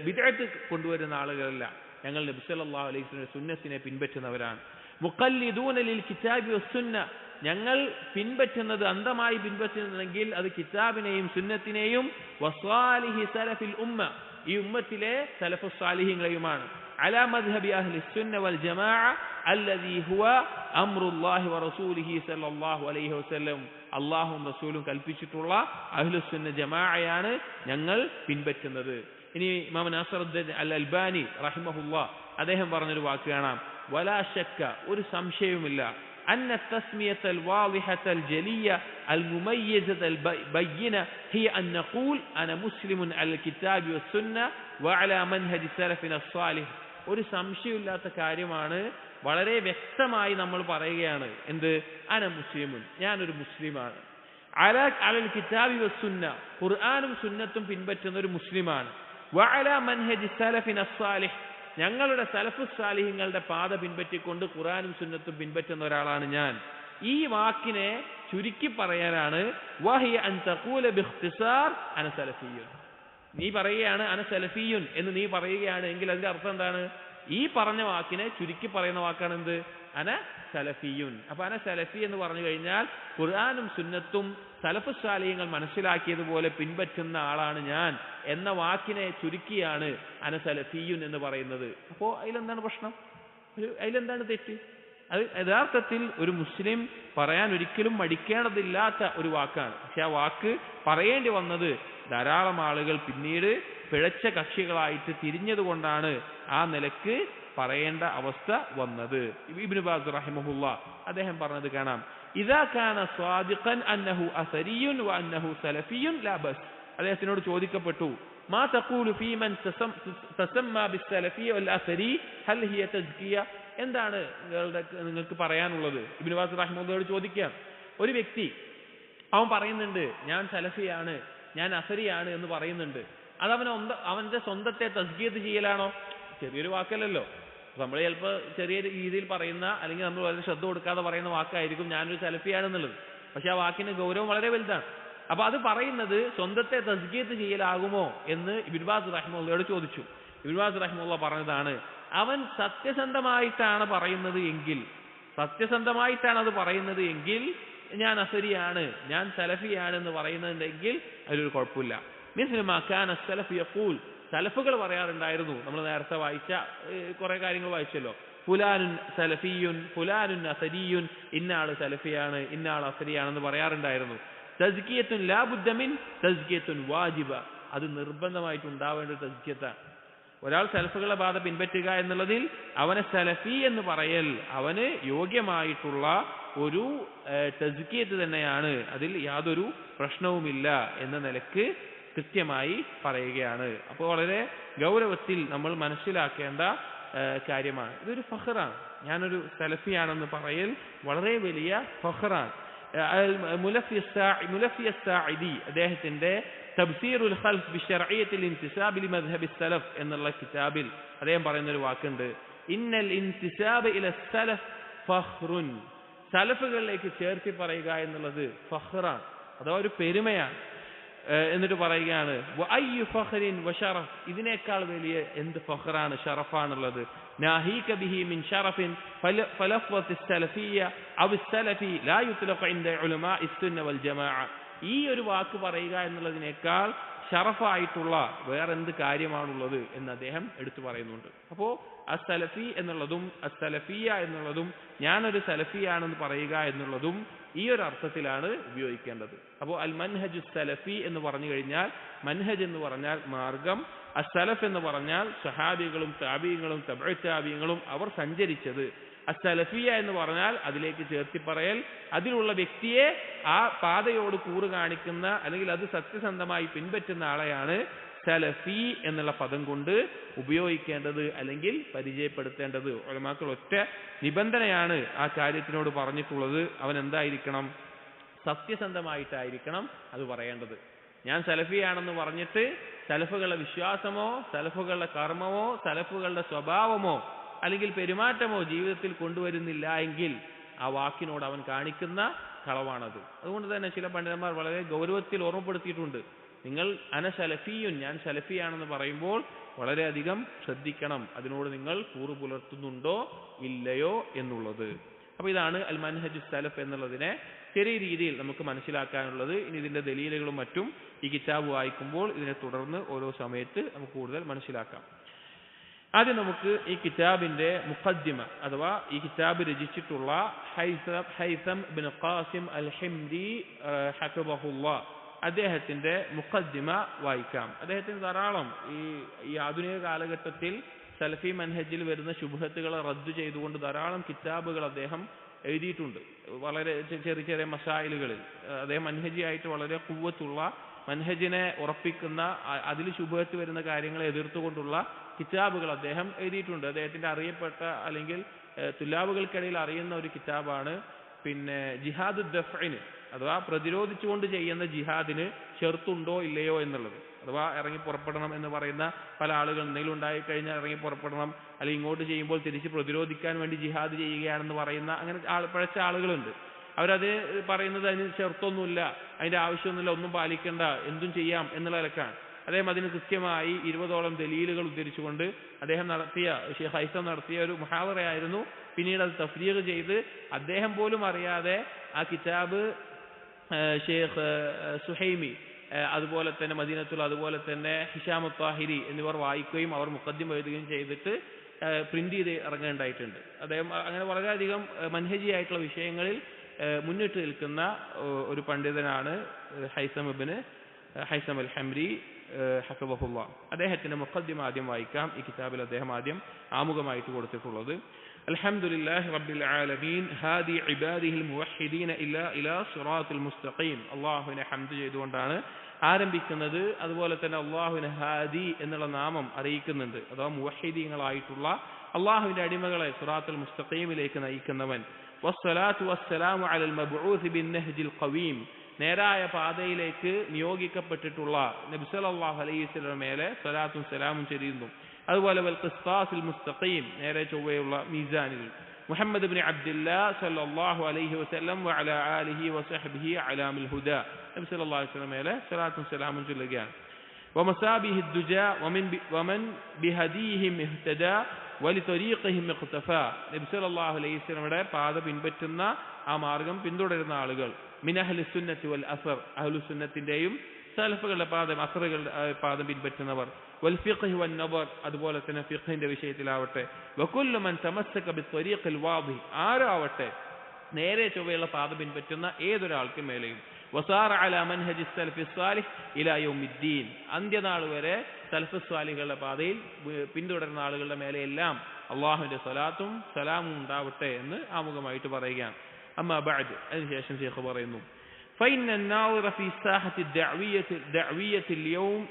ബിദ്അത്ത് കൊണ്ടുവരുന്ന ആളുകളല്ല, ഞങ്ങൾ നബി സല്ലല്ലാഹു അലൈഹി വസല്ലം സുന്നത്തിനെ പിൻപറ്റുന്നവരാണ്. മുഖല്ലിദൂന ലിൽ കിതാബി വസ്സുന്ന, ഞങ്ങൾ പിൻപറ്റുന്നത് അന്ധമായി പിൻപറ്റുന്നതെങ്കിൽ അത് കിതാബിനെയും സുന്നത്തിനെയും വസ്വാലിഹി സലഫിൽ ഉമ്മ, ഈ ഉമ്മത്തിലെ സലഫുസ് സാലിഹീങ്ങളെയുമാണ്. അലാ മദ്ഹബി അഹ്ലി സുന്ന വൽ ജമാഅ അല്ലദീ ഹുവ അംറുല്ലാഹി വറസൂലിഹി സല്ലല്ലാഹു അലൈഹി വസല്ലം, അല്ലാഹുവും റസൂലും കൽപ്പിച്ചിട്ടുള്ള അഹ്ലുസ് സുന്ന ജമാഅയാണ് ഞങ്ങൾ പിൻപറ്റുന്നത്. ഇനി ഇമാം നാസിറുദ്ദീൻ അൽ അൽബാനി റഹിമഹുല്ലാഹ് അദ്ദേഹം പറഞ്ഞൊരു വാക്ക് കാണാം, വലാ ശക്ക, ഒരു സംശയവുമില്ല, അന്ന തസ്മിയത്തൽ വാളിഹത്തൽ ജലിയ അൽ മുമയ്യിസത്തൽ ബയ്യിന ഹിയ അൻ നഖൂൽ അന മുസ്ലിമുൻ അൽ കിതാബി വസ്സുന്ന വഅലാ മൻഹജി സലഫിന സ്വാലിഹ്, ഒരു സംശയമില്ലാത്ത കാര്യമാണ്, വളരെ വ്യക്തമായി നമ്മൾ പറയുകയാണ്, എന്ത്, അന മുസ്ലിമുൻ, ഞാനൊരു മുസ്ലിമാണ്, അലൽ കിതാബി വസ്സുന്ന, ഖുർആനും സുന്നത്തും പിൻപറ്റുന്ന ഒരു മുസ്ലിമാണ്, വഅലാ മൻഹജി സലഫിന സ്വാലിഹ്, ഞങ്ങളുടെ സലഫുസ് സാലിഹ്യങ്ങളുടെ പാത പിൻപറ്റിക്കൊണ്ട് ഖുർആനും സുന്നത്തും പിൻപറ്റുന്ന ഒരാളാണ് ഞാൻ. ഈ വാക്കിനെ ചുരുക്കി പറയാനാണ് വഹിയ അൻ തഖൂല ബിഖ്തിസാർ അന സലഫിയ്യുൻ, നീ പറയുകയാണ് അന സലഫിയുൻ എന്ന് നീ പറയുകയാണ് എങ്കിൽ അതിന്റെ അർത്ഥം എന്താണ്, ഈ പറഞ്ഞ വാക്കിനെ ചുരുക്കി പറയുന്ന വാക്കാണ് എന്ത്, അന സലഫിയുൻ. അപ്പൊ അന സലഫി എന്ന് പറഞ്ഞു കഴിഞ്ഞാൽ ഖുർആനും സുന്നത്തും സലഫുസ് സാലിഹ്യങ്ങൾ മനസ്സിലാക്കിയതുപോലെ പിൻപറ്റുന്ന ആളാണ് ഞാൻ എന്ന വാക്കിനെ ചുരുക്കിയാണ് അന സലഫിയുൻ എന്ന് പറയുന്നത്. അപ്പോ അതിലെന്താണ് പ്രശ്നം, അതിലെന്താണ് തെറ്റ്? അത് യഥാർത്ഥത്തിൽ ഒരു മുസ്ലിം പറയാൻ ഒരിക്കലും മടിക്കേണ്ടതില്ലാത്ത ഒരു വാക്കാണ്. പക്ഷെ ആ വാക്ക് പറയേണ്ടി വന്നത് ധാരാളം ആളുകൾ പിന്നീട് പിഴച്ച കക്ഷികളായിട്ട് തിരിഞ്ഞതുകൊണ്ടാണ് ആ നിലക്ക് പറയേണ്ട അവസ്ഥ വന്നത്. ഇബ്നു ബാസ് റഹിമഹുല്ലാഹ് അദ്ദേഹം പറഞ്ഞത് കാണാം, ഇദാ കാന സ്വാദിഖൻ അന്നഹു അസരിയുൻ വ അന്നഹു സലഫിയുൻ ലാ ബസ്. അദ്ദേഹത്തിനോട് ചോദിക്കപ്പെട്ടു, മാ തഖൂലു ഫീ മൻ തസമ്മ ബിസ്സലഫി വൽ അസരി ഹൽ ഹിയ തസ്കിയ, എന്താണ് നിങ്ങൾക്ക് പറയാനുള്ളത്? ഇബ്നു ബാസ് റഹിമഹുല്ലാഹോട് ചോദിക്കുക, ഒരു വ്യക്തി അവൻ പറയുന്നുണ്ട് ഞാൻ സലഫിയാണ്, ഞാൻ അസരിയാണ് എന്ന് പറയുന്നുണ്ട്, അത് അവന്റെ സ്വന്തത്തെ തസ്കിയത്ത് ചെയ്യലാണോ? ചെറിയൊരു വാക്കല്ലല്ലോ, നമ്മൾ ചിലപ്പോൾ ചെറിയ രീതിയിൽ പറയുന്ന അല്ലെങ്കിൽ നമ്മൾ വളരെ ശ്രദ്ധ കൊടുക്കാതെ പറയുന്ന വാക്കായിരിക്കും ഞാനൊരു സലഫിയാണെന്നുള്ളത്. പക്ഷെ ആ വാക്കിന് ഗൗരവം വളരെ വലുതാണ്. അപ്പൊ അത് പറയുന്നത് സ്വന്തത്തെ തസ്കിയത്ത് ചെയ്യലാകുമോ എന്ന് ഇബ്നു ബാസ് റഹിമഹുള്ളയോട് ചോദിച്ചു. ഇബ്നു ബാസ് റഹിമഹുള്ള പറഞ്ഞതാണ്, അവൻ സത്യസന്ധമായിട്ടാണ് പറയുന്നത് എങ്കിൽ, സത്യസന്ധമായിട്ടാണ് അത് പറയുന്നത് എങ്കിൽ ഞാൻ അസരിയാണ്, ഞാൻ സലഫിയാണ് എന്ന് പറയുന്നുണ്ടെങ്കിൽ അതിലൊരു കുഴപ്പമില്ല. മിസ്ലുമാ കാന സലഫ് യഖൂൽ, സലഫുകൾ പറയാറുണ്ടായിരുന്നു, നമ്മൾ നേരത്തെ വായിച്ച കുറെ കാര്യങ്ങൾ വായിച്ചല്ലോ, ഫുലാനുൻ സലഫിയുൻ ഫുലാനുൻ അസരിയുൻ, ഇന്നയാള് സലഫിയാണ് ഇന്നയാൾ അസരിയാണെന്ന് പറയാറുണ്ടായിരുന്നു. തസ്കിയത്തുൻ ലാ ബുദ്ദ മിൻ തസ്കിയത്തുൻ വാജിബ, അത് നിർബന്ധമായിട്ട് ഉണ്ടാവേണ്ട തസ്കിയത്താണ്. ഒരാൾ സലഫുകളുടെ പാത പിൻപറ്റുക എന്നുള്ളതിൽ അവനെ സലഫി എന്ന് പറയൽ അവന് യോഗ്യമായിട്ടുള്ള ഒരു തസ്കിയത്ത് തന്നെയാണ്, അതിൽ യാതൊരു പ്രശ്നവുമില്ല എന്ന നിലക്ക് കൃത്യമായി പറയുകയാണ്. അപ്പോൾ വളരെ ഗൗരവത്തിൽ നമ്മൾ മനസ്സിലാക്കേണ്ട കാര്യമാണ്. ഇതൊരു ഫഖറാണ്, ഞാനൊരു സലഫിയാണെന്ന് പറയൽ വളരെ വലിയ ഫഖറാണ്. മുലഫി അസ്സാഇദി അദ്ദേഹത്തിന്റെ തബ്സീറുൽ ഖൽഫ് ബിശർഇയ്യത്തിൽ ഇൻതിസാബ് ലിമദ്ഹബി സലഫ് എന്നുള്ള കിതാബിൽ അദ്ദേഹം പറയുന്നൊരു വാക്കുണ്ട്, ഇന്നൽ ഇൻതിസാബ് ഇല സലഫ് ഫഖ്റുൻ, സലഫുകളിലേക്ക് ചേർത്തി പറയുക എന്നുള്ളത് ഫഖ്റാണ്, അഥവാ ഒരു പെരുമയാണ്. എന്നിട്ട് പറയുകയാണ് വഅയ്യു ഫഖ്റിൻ വശറഫ്, ഇതിനേക്കാൾ വലിയ എന്ത് ഫഖ്റാണ് ഷറഫാണുള്ളത്. നാഹീക ബിഹി മിൻ ഷറഫിൻ ഫലഫ്വത്ത് സലഫിയ്യ അവ സലഫി ലാ യുത്ലഖ ഇൻദ ഉലമാഇ സുന്ന വൽ ജമാഅ, ഈ ഒരു വാക്ക് പറയുക എന്നുള്ളതിനേക്കാൾ ഷറഫായിട്ടുള്ള വേറെന്ത് കാര്യമാണുള്ളത് എന്ന് അദ്ദേഹം എടുത്തു പറയുന്നുണ്ട്. അപ്പോൾ അസ്സലഫി എന്നുള്ളതും അസ്സലഫിയ എന്നുള്ളതും ഞാനൊരു സലഫിയാണെന്ന് പറയുക എന്നുള്ളതും ഈ ഒരു അർത്ഥത്തിലാണ് ഉപയോഗിക്കേണ്ടത്. അപ്പോൾ അൽ മൻഹജു സലഫി എന്ന് പറഞ്ഞു കഴിഞ്ഞാൽ മൻഹജ് എന്ന് പറഞ്ഞാൽ മാർഗം, അസ്സലഫ് എന്ന് പറഞ്ഞാൽ സഹാബികളും താബീങ്ങളും തബഅ താബീങ്ങളും അവർ സഞ്ചരിച്ചത്, അസ്സലഫിയ എന്ന് പറഞ്ഞാൽ അതിലേക്ക് ചേർത്തി പറയൽ, അതിലുള്ള വ്യക്തിയെ ആ പാതയോട് കൂറ് കാണിക്കുന്ന അല്ലെങ്കിൽ അത് സത്യസന്ധമായി പിൻപറ്റുന്ന ആളെയാണ് സലഫി എന്നുള്ള പദം കൊണ്ട് ഉപയോഗിക്കേണ്ടത് അല്ലെങ്കിൽ പരിചയപ്പെടുത്തേണ്ടത്. ഉലമാക്കൾ ഒറ്റ നിബന്ധനയാണ് ആ കാര്യത്തിനോട് പറഞ്ഞിട്ടുള്ളത്. അവൻ എന്തായിരിക്കണം? സത്യസന്ധമായിട്ടായിരിക്കണം അത് പറയേണ്ടത്. ഞാൻ സലഫിയാണെന്ന് പറഞ്ഞിട്ട് സലഫുകളുടെ വിശ്വാസമോ സലഫുകളുടെ കർമ്മമോ സലഫുകളുടെ സ്വഭാവമോ അല്ലെങ്കിൽ പെരുമാറ്റമോ ജീവിതത്തിൽ കൊണ്ടുവരുന്നില്ല എങ്കിൽ ആ വാക്കിനോട് അവൻ കാണിക്കുന്ന കളവാണത്. അതുകൊണ്ട് തന്നെ ചില പണ്ഡിതന്മാർ വളരെ ഗൗരവത്തിൽ ഓർമ്മപ്പെടുത്തിയിട്ടുണ്ട്, നിങ്ങൾ അന സലഫിയുൻ, ഞാൻ സലഫിയാണെന്ന് പറയുമ്പോൾ വളരെയധികം ശ്രദ്ധിക്കണം, അതിനോട് നിങ്ങൾ കൂറ് പുലർത്തുന്നുണ്ടോ ഇല്ലയോ എന്നുള്ളത്. അപ്പൊ ഇതാണ് അൽ മൻഹജു സലഫ് എന്നുള്ളതിനെ ചെറിയ രീതിയിൽ നമുക്ക് മനസ്സിലാക്കാനുള്ളത്. ഇനി ഇതിന്റെ ദലീലുകളും മറ്റും ഈ കിതാബ് വായിക്കുമ്പോൾ ഇതിനെ തുടർന്ന് ഓരോ സമയത്ത് നമുക്ക് കൂടുതൽ മനസ്സിലാക്കാം. ആദ്യം നമുക്ക് ഈ കിതാബിന്റെ മുഖദ്ദിമ അഥവാ ഈ കിതാബ് രചിച്ചിട്ടുള്ള ഹൈസം ബിൻ ഖാസിം അൽ ഹിംരി ഹഫിളഹുല്ലാ അദ്ദേഹത്തിന്റെ മുഖദ്ദിമ വായിക്കാം. അദ്ദേഹത്തിന് ധാരാളം ഈ ആധുനിക കാലഘട്ടത്തിൽ സലഫി മൻഹജിൽ വരുന്ന ശുബ്ഹത്തുകളെ റദ്ദു ചെയ്തുകൊണ്ട് ധാരാളം കിതാബുകൾ അദ്ദേഹം എഴുതിയിട്ടുണ്ട്. വളരെ ചെറിയ ചെറിയ മസായിലുകളിൽ അദ്ദേഹം മൻഹജിയായിട്ട് വളരെ ഖുവ്വത്തുള്ള മൻഹജിനെ ഉറപ്പിക്കുന്ന അതിൽ ശുബ്ഹത്ത് വരുന്ന കാര്യങ്ങളെ എതിർത്തുകൊണ്ടുള്ള കിതാബുകൾ അദ്ദേഹം എഴുതിയിട്ടുണ്ട്. അദ്ദേഹത്തിന്റെ അറിയപ്പെട്ട അല്ലെങ്കിൽ തുലാബുകൾക്കിടയിൽ അറിയുന്ന ഒരു കിതാബാണ് പിന്നെ ജിഹാദു ദഫ്ഇന് അഥവാ പ്രതിരോധിച്ചുകൊണ്ട് ചെയ്യുന്ന ജിഹാദിന് ഷർത്തുണ്ടോ ഇല്ലയോ എന്നുള്ളത്. അഥവാ ഇറങ്ങി പുറപ്പെടണം എന്ന് പറയുന്ന പല ആളുകൾ എന്തെങ്കിലും ഉണ്ടായിക്കഴിഞ്ഞാൽ ഇറങ്ങി പുറപ്പെടണം, അല്ലെങ്കിൽ ഇങ്ങോട്ട് ചെയ്യുമ്പോൾ തിരിച്ച് പ്രതിരോധിക്കാൻ വേണ്ടി ജിഹാദ് ചെയ്യുകയാണെന്ന് പറയുന്ന അങ്ങനെ പഴച്ച ആളുകളുണ്ട്. അവരത് പറയുന്നത് അതിന് ഷർത്തൊന്നുമില്ല, അതിന്റെ ആവശ്യമൊന്നുമില്ല, ഒന്നും പാലിക്കേണ്ട, എന്തും ചെയ്യാം എന്നുള്ള നിലക്കാണ്. അദ്ദേഹം അതിന് കൃത്യമായി 20ഓളം ദലീലുകൾ ഉദ്ധരിച്ചുകൊണ്ട് അദ്ദേഹം നടത്തിയ ഷെയ്ഖ് ഹൈസം നടത്തിയ ഒരു മുഹാവറയായിരുന്നു. പിന്നീട് അത് തഫ്രീഖ് ചെയ്ത് അദ്ദേഹം പോലും അറിയാതെ ആ കിതാബ് ഷെയ്ഖ് സുഹൈമി അതുപോലെ തന്നെ മദീനത്തുൽ അതുപോലെ തന്നെ ഹിഷാം താഹിരി എന്നിവർ വായിക്കുകയും അവർ മുഖദ്ദിമ എഴുതുകയും ചെയ്തിട്ട് പ്രിന്റ് ചെയ്ത് ഇറങ്ങേണ്ടായിട്ടുണ്ട്. അദ്ദേഹം അങ്ങനെ വളരെയധികം മൻഹജി ആയിട്ടുള്ള വിഷയങ്ങളിൽ മുന്നിട്ട് നിൽക്കുന്ന ഒരു പണ്ഡിതനാണ് ഹൈസം അൽ ഹംരി ഹഫിളഹുല്ലാ. അദ്ദേഹത്തിന്റെ മുഖദ്ദിമ ആദ്യം വായിക്കാം. ഈ കിതാബിൽ അദ്ദേഹം ആദ്യം ആമുഖമായിട്ട് കൊടുത്തിട്ടുള്ളത് അൽഹംദുലില്ലാഹി റബ്ബിൽ ആലമീൻ ഹാദി ഇബാദിഹിൽ മുവഹ്ഹിദീന ഇലാ സിറാത്തിൽ മുസ്തഖീം. അല്ലാഹുവിനെ ഹംദ് ചെയ്തുകൊണ്ടാണ് ആരംഭിക്കുന്നത്. അതുപോലെ തന്നെ അല്ലാഹുവിനെ ഹാദി എന്നുള്ള നാമം അറിയിക്കുന്നുണ്ട്. അഥവാ മുവഹ്ഹിദീങ്ങളായിട്ടുള്ള അല്ലാഹുവിന്റെ അടിമകളെ സിറാത്തുൽ മുസ്തഖീമിലേക്ക് നയിക്കുന്നവൻ. വസ്സലാത്തു വസ്സലാമു അലൽ മബ്ഊസ് ബിന്നഹ്ജിൽ ഖവീം, നേരായ പാതയിലേക്ക് നിയോഗിക്കപ്പെട്ടിട്ടുള്ള നബി സല്ലല്ലാഹു അലൈഹി വസല്ലം മേലെ സ്വലാത്തും സലാമും ചൊരിയുന്നു. അതുപോലെ വൽ ഖിസ്താസിൽ മുസ്തഖീം, നേരെ ചൊവ്വയുള്ള മീസാനിൽ. മുഹമ്മദ് ഇബ്നു അബ്ദുല്ലാഹ് സല്ലല്ലാഹു അലൈഹി വസല്ലം വഅലാ ആലിഹി വസഹ്ബിഹി അലാമിൽ ഹുദാ, നബി സല്ലല്ലാഹു അലൈഹി വസല്ലം മേലെ സ്വലാത്തും സലാമും ചൊല്ലുകയാണ്. വമസാബിഹി ദുജാ വമൻ ബിഹദീഹിം ഇഹ്തദാ വലിതരീഖിഹിം ഇഖ്തഫാ, നബി സല്ലല്ലാഹു അലൈഹി വസല്ലമയുടെ പാത പിൻപറ്റുന്ന ആ മാർഗം പിന്തുടരുന്ന ആളുകൾ. മിൻ അഹ്ലി സുന്നത്തി വൽ അസർ, അഹ്ലു സുന്നത്തിന്റെയും സലഫുകളുടെ പാദം അസറുകളുടെ പാദം പിൻപറ്റുന്നവർ. വൽ ഫിഖ്ഹ് വൻ നദർ, അതുപോലെ തന്നെ ഫിഖ്ഹിന്റെ വിഷയത്തിലാവട്ടെ. വകുല്ലു മൻ തമസ്സക ബിത്വരീഖിൽ വാദിഹ്, ആരാവട്ടെ നേരെ ചൊവ്വയുള്ള പാത പിൻപറ്റുന്ന ഏതൊരാൾക്ക് മേലെയും. വസാറ അലാ മൻഹജി സലഫി സ്വാലിഹ് ഇലാ യൗമിദ്ദീൻ, അന്ത്യനാൾ വരെ സലഫ് സ്വാലിഹുകളുടെ പാതയിൽ പിന്തുടരുന്ന ആളുകളുടെ മേലെയെല്ലാം അള്ളാഹുവിന്റെ സ്വലാത്തും സലാമും ഉണ്ടാവട്ടെ എന്ന് ആമുഖമായിട്ട് പറയുകയാണ്. അമ്മാ ബഅദ്, അതിനുശേഷം ശൈഖ് പറയുന്നു فإن الناظر في ساحة الدعوية اليوم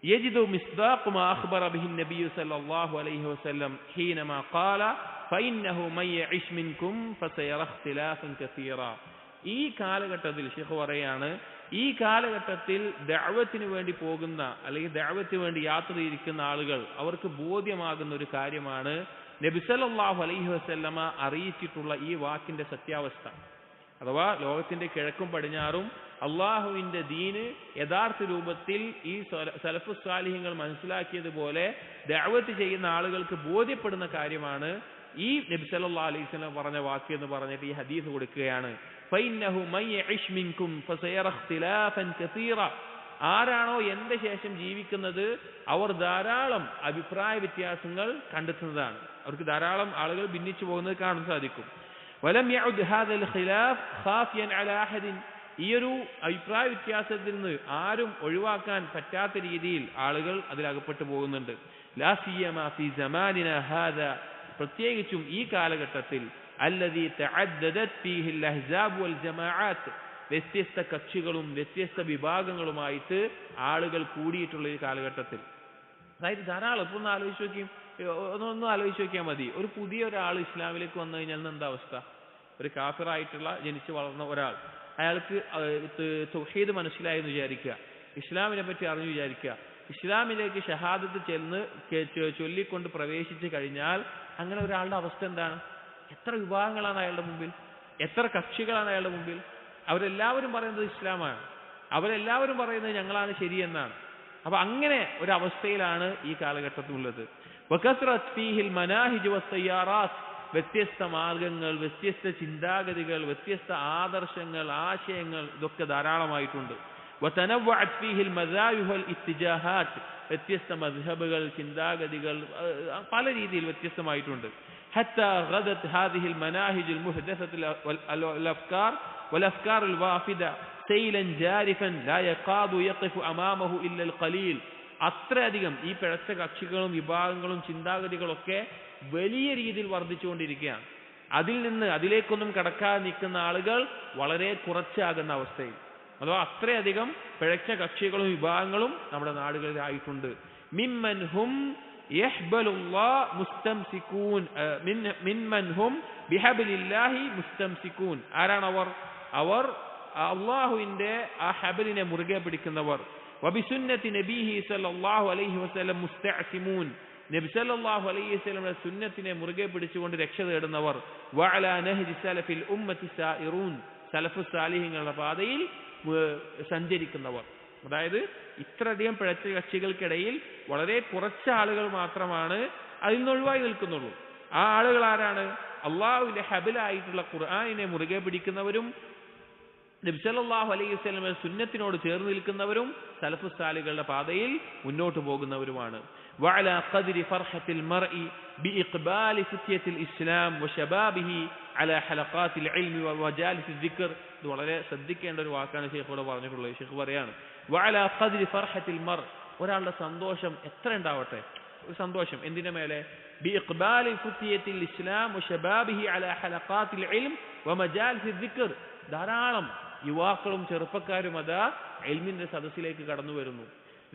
يجد مصداق ما أخبر به النبي صلى الله عليه وسلم حينما قال فإنه من يعش منكم فسيرى اختلافا كثيرا. ഈ കാലഘട്ടത്തിൽ ശൈഖ് പറയാണ്, ഈ കാലഘട്ടത്തിൽ ദഅവത്തിന് വേണ്ടി പോകുന്ന അല്ലെങ്കിൽ ദഅവത്തിന് വേണ്ടി യാത്ര തിരിക്കുന്ന ആളുകൾ അവർക്ക് ബോധ്യമാകുന്ന ഒരു കാര്യമാണ് നബി സല്ലല്ലാഹു അലൈഹി വസല്ലമ അറിയിച്ചിട്ടുള്ള ഈ വാക്കിന്റെ സത്യാവസ്ഥ. അഥവാ ലോകത്തിന്റെ കിഴക്കും പടിഞ്ഞാറും അള്ളാഹുവിന്റെ ദീന് യഥാർത്ഥ രൂപത്തിൽ ഈ സലഫു സാലിഹ്യങ്ങൾ മനസ്സിലാക്കിയതുപോലെ ദഅവത്ത് ചെയ്യുന്ന ആളുകൾക്ക് ബോധ്യപ്പെടുന്ന കാര്യമാണ് ഈ നബി സല്ലല്ലാഹു അലൈഹി വസല്ലം പറഞ്ഞ വാക്ക് എന്ന് പറഞ്ഞിട്ട് ഈ ഹദീസ് കൊടുക്കുകയാണ്. ഫഇന്നഹു മൻ യഇശ് മിൻകും ഫസയറ ഇഖ്തിലാഫൻ കസീറ, ആരാണോ എന്റെ ശേഷം ജീവിക്കുന്നത് അവർ ധാരാളം അഭിപ്രായ വ്യത്യാസങ്ങൾ കണ്ടെത്തുന്നതാണ്. അവർക്ക് ധാരാളം ആളുകൾ ഭിന്നിച്ചു പോകുന്നത് കാണാൻ സാധിക്കും. വലം യഉദ് ഹാദൽ ഖിലാഫ് ഖാഫിയൻ അലാ അഹദിൻ, ഈ ഒരു അഭിപ്രായ വ്യത്യാസത്തിൽ നിന്ന് ആരും ഒഴിവാക്കാൻ പറ്റാത്ത രീതിയിൽ ആളുകൾ അതിലകപ്പെട്ടു പോകുന്നുണ്ട്. ലാ സിയമാ ഫീ സമാനിനാ ഹാദാ, പ്രത്യേകിച്ചും ഈ കാലഘട്ടത്തിൽ അല്ലദീ തഅദ്ദദത് ഫീഹിൽ അഹ്സാബ് വൽ ജമാഅത്ത്, വ്യത്യസ്ത കക്ഷികളും വ്യത്യസ്ത വിഭാഗങ്ങളുമായിട്ട് ആളുകൾ കൂടിയിട്ടുള്ള ഈ കാലഘട്ടത്തിൽ. അതായത് ധാരാളം ഇപ്പൊ ഒന്ന് ആലോചിച്ച് നോക്കിയാൽ മതി. ഒരു പുതിയ ഒരാൾ ഇസ്ലാമിലേക്ക് വന്നു കഴിഞ്ഞാൽ എന്താ അവസ്ഥ? ഒരു കാഫിറായിട്ടുള്ള ജനിച്ചു വളർന്ന ഒരാൾ, അയാൾക്ക് തൗഹീദ് മനസ്സിലായെന്ന് വിചാരിക്കുക, ഇസ്ലാമിനെ പറ്റി അറിഞ്ഞു വിചാരിക്കുക, ഇസ്ലാമിലേക്ക് ഷഹാദത്ത് ചൊല്ലിക്കൊണ്ട് പ്രവേശിച്ചു കഴിഞ്ഞാൽ അങ്ങനെ ഒരാളുടെ അവസ്ഥ എന്താണ്? എത്ര വിഭാഗങ്ങളാണ് അയാളുടെ മുമ്പിൽ, എത്ര കക്ഷികളാണ് അയാളുടെ മുമ്പിൽ. അവരെല്ലാവരും പറയുന്നത് ഇസ്ലാമാണ്, അവരെല്ലാവരും പറയുന്നത് ഞങ്ങളാണ് ശരിയെന്നാണ്. അപ്പൊ അങ്ങനെ ഒരവസ്ഥയിലാണ് ഈ കാലഘട്ടത്തിലുള്ളത്. വകസ്റത് ഫീഹിൽ മനാഹിജ് വസ്തയ്യാറാത്ത്, വ്യത്യസ്ത മാർഗങ്ങൾ, വ്യത്യസ്ത ചിന്താഗതികൾ, വ്യത്യസ്ത ആദർശങ്ങൾ, ആശയങ്ങൾ, ഇതൊക്കെ ധാരാളമായിട്ടുണ്ട്. വതനവ്വഅത് ഫീഹിൽ മദാഹിബ് വൽ ഇത്തിജാഹാത്ത്, വ്യത്യസ്ത മദ്ഹബുകൾ, ചിന്താഗതികൾ പല രീതിയിൽ വ്യത്യസ്തമായിട്ടുണ്ട്. ഹത്താ ഗദത് ഹാദിഹിൽ മനാഹിജ് അൽ മുഹ്ദസത്ത് വൽ അഫ്കാർ والأفكار الوافدة سيلا جارفا لا يقاد يقف أمامه إلا القليل. അത്രയധികം ഈ പിഴച്ച കക്ഷികളും വിഭാഗങ്ങളും ചിന്താഗതികളൊക്കെ വലിയ രീതിയിൽ വർദ്ധിച്ചുകൊണ്ടിരിക്കുകയാണ്. അതിലേക്കൊന്നും കടക്കാതെ നിൽക്കുന്ന ആളുകൾ വളരെ കുറച്ചാകുന്ന അവസ്ഥയിൽ, അഥവാ അത്രയധികം പിഴച്ച കക്ഷികളും വിഭാഗങ്ങളും നമ്മുടെ നാടുകളിലായിട്ടുണ്ട്. മിമ്മൻ ഹും യഹ്ബലുല്ലാഹ് മുസ്തംസികൂൻ, മിമ്മൻ ഹും ബിഹബ്ലില്ലാഹി മുസ്തംസികൂൻ. ആരാണവർ? അവർ അള്ളാഹുവിന്റെ ആ ഹബലിനെ മുറുകെ പിടിക്കുന്നവർ. വബിസുന്നത്തി നബീഹി സല്ലല്ലാഹു അലൈഹി വസല്ലം മുസ്തഅസിമൂൻ, നബി സല്ലല്ലാഹു അലൈഹി വസല്ലമയുടെ സുന്നത്തിനെ മുറുകെ പിടിച്ചുകൊണ്ട് രക്ഷ തേടുന്നവർ. വഅലാ നഹ്ജി സലഫിൽ ഉമ്മത്തി സായിറൂൻ, സലഫ് സാലിഹീങ്ങളുടെ പാതയിൽ സഞ്ചരിക്കുന്നവർ. അതായത് ഇത്രയധികം പിഴച്ച കക്ഷികൾക്കിടയിൽ വളരെ കുറച്ച് ആളുകൾ മാത്രമാണ് അതിൽ നിന്ന് ഒഴിവായി നിൽക്കുന്നുള്ളൂ. ആ ആളുകൾ ആരാണ്? അള്ളാഹുവിന്റെ ഹബിലായിട്ടുള്ള ഖുർആനിനെ മുറുകെ പിടിക്കുന്നവരും നബി സല്ലല്ലാഹു അലൈഹി വസല്ലമയുടെ സുന്നത്തിനോട് ചേർന്ന് നിൽക്കുന്നവരും സലഫ് സാലിഹുകളുടെ പാതയിൽ മുന്നോട്ട് പോകുന്നവരുമാണ്. വഅലാ ഖദ്രി ഫർഹത്തിൽ മർഇ ബിഇഖ്ബാലി ഫിത്യത്തിൽ ഇസ്ലാം വശബാബിഹി അലാ ഹലഖാത്തിൽ ഇൽമി വമജാലിസിൽ ദിക്ർ. ഇത് വളരെ ശ്രദ്ധിക്കേണ്ട ഒരു വാക്കാണ് ഷെയ്ഖ് ഇവിടെ പറഞ്ഞിട്ടുള്ളത്. ഷെയ്ഖ് പറയാണ് വഅലാ ഖദ്രി ഫർഹത്തിൽ മർ, ഒരാളുടെ സന്തോഷം എത്ര ഉണ്ടാവട്ടെ, ഒരു സന്തോഷം എന്തിന്റെ മേലെ? ബിഇഖ്ബാലി ഫിത്യത്തിൽ ഇസ്ലാം വശബാബിഹി അലാ ഹലഖാത്തിൽ ഇൽം വമജാലിസിൽ ദിക്ർ. ധാരാളം യുവാക്കളും ചെറുപ്പക്കാരും അതാ ഇൽമിന്റെ സദസ്സിലേക്ക് കടന്നു വരുന്നു,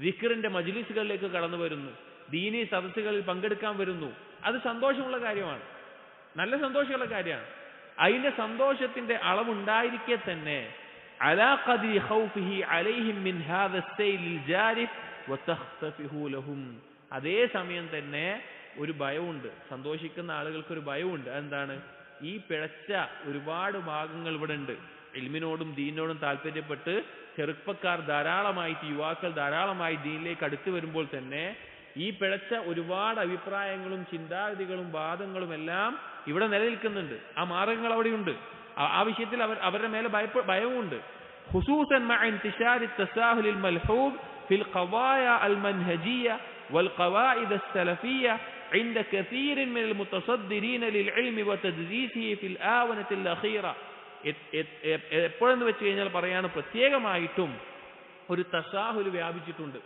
ദിക്റിന്റെ മജ്ലിസുകളിലേക്ക് കടന്നു വരുന്നു, ദീനി സദസ്സുകളിൽ പങ്കെടുക്കാൻ വരുന്നു. അത് സന്തോഷമുള്ള കാര്യമാണ്, നല്ല സന്തോഷമുള്ള കാര്യമാണ്. അതിന്റെ സന്തോഷത്തിന്റെ അളവുണ്ടായിരിക്കെ തന്നെ അലാ ഖദ്രി ഖൗഫിഹി അലൈഹിം മിൻ ഹാദാ സൈലിൽ ജാരിഫ് വതഖ്തഫിഹു ലഹും, അതേ സമയം തന്നെ ഒരു ഭയമുണ്ട്, സന്തോഷിക്കുന്ന ആളുകൾക്ക് ഒരു ഭയമുണ്ട്. എന്താണ്? ഈ പിഴച്ച ഒരുപാട് ഭാഗങ്ങൾ ഇവിടെ ഉണ്ട്. ഇൽമിനോടും ദീനിനോടും താല്പര്യപ്പെട്ട് ചെറുപ്പക്കാർ ധാരാളമായിട്ട്, യുവാക്കൾ ധാരാളമായി ദീനിലേക്ക് അടുത്തു വരുമ്പോൾ തന്നെ ഈ പിഴച്ച ഒരുപാട് അഭിപ്രായങ്ങളും ചിന്താഗതികളും വാദങ്ങളും എല്ലാം ഇവിടെ നിലനിൽക്കുന്നുണ്ട്. ആ മാർഗങ്ങൾ അവിടെയുണ്ട്. ആ വിഷയത്തിൽ അവരുടെ മേലെ ഭയവുമുണ്ട്. ഖുസൂസൻ മഅ ഇന്തിശാരി തസാഹുലിൽ മൽഹൂബ് ഫിൽ ഖവായ അൽ മൻഹജിയ വൽ ഖവാഇദ് അസ്സലഫിയ عند كثير من المتصدرين للعلم وتدريسه في الآونة الأخيرة. എപ്പോഴെന്ന് വെച്ച് കഴിഞ്ഞാൽ പറയാണ്, പ്രത്യേകമായിട്ടും ഒരു തസാഹുൽ വ്യാപിച്ചിട്ടുണ്ട്,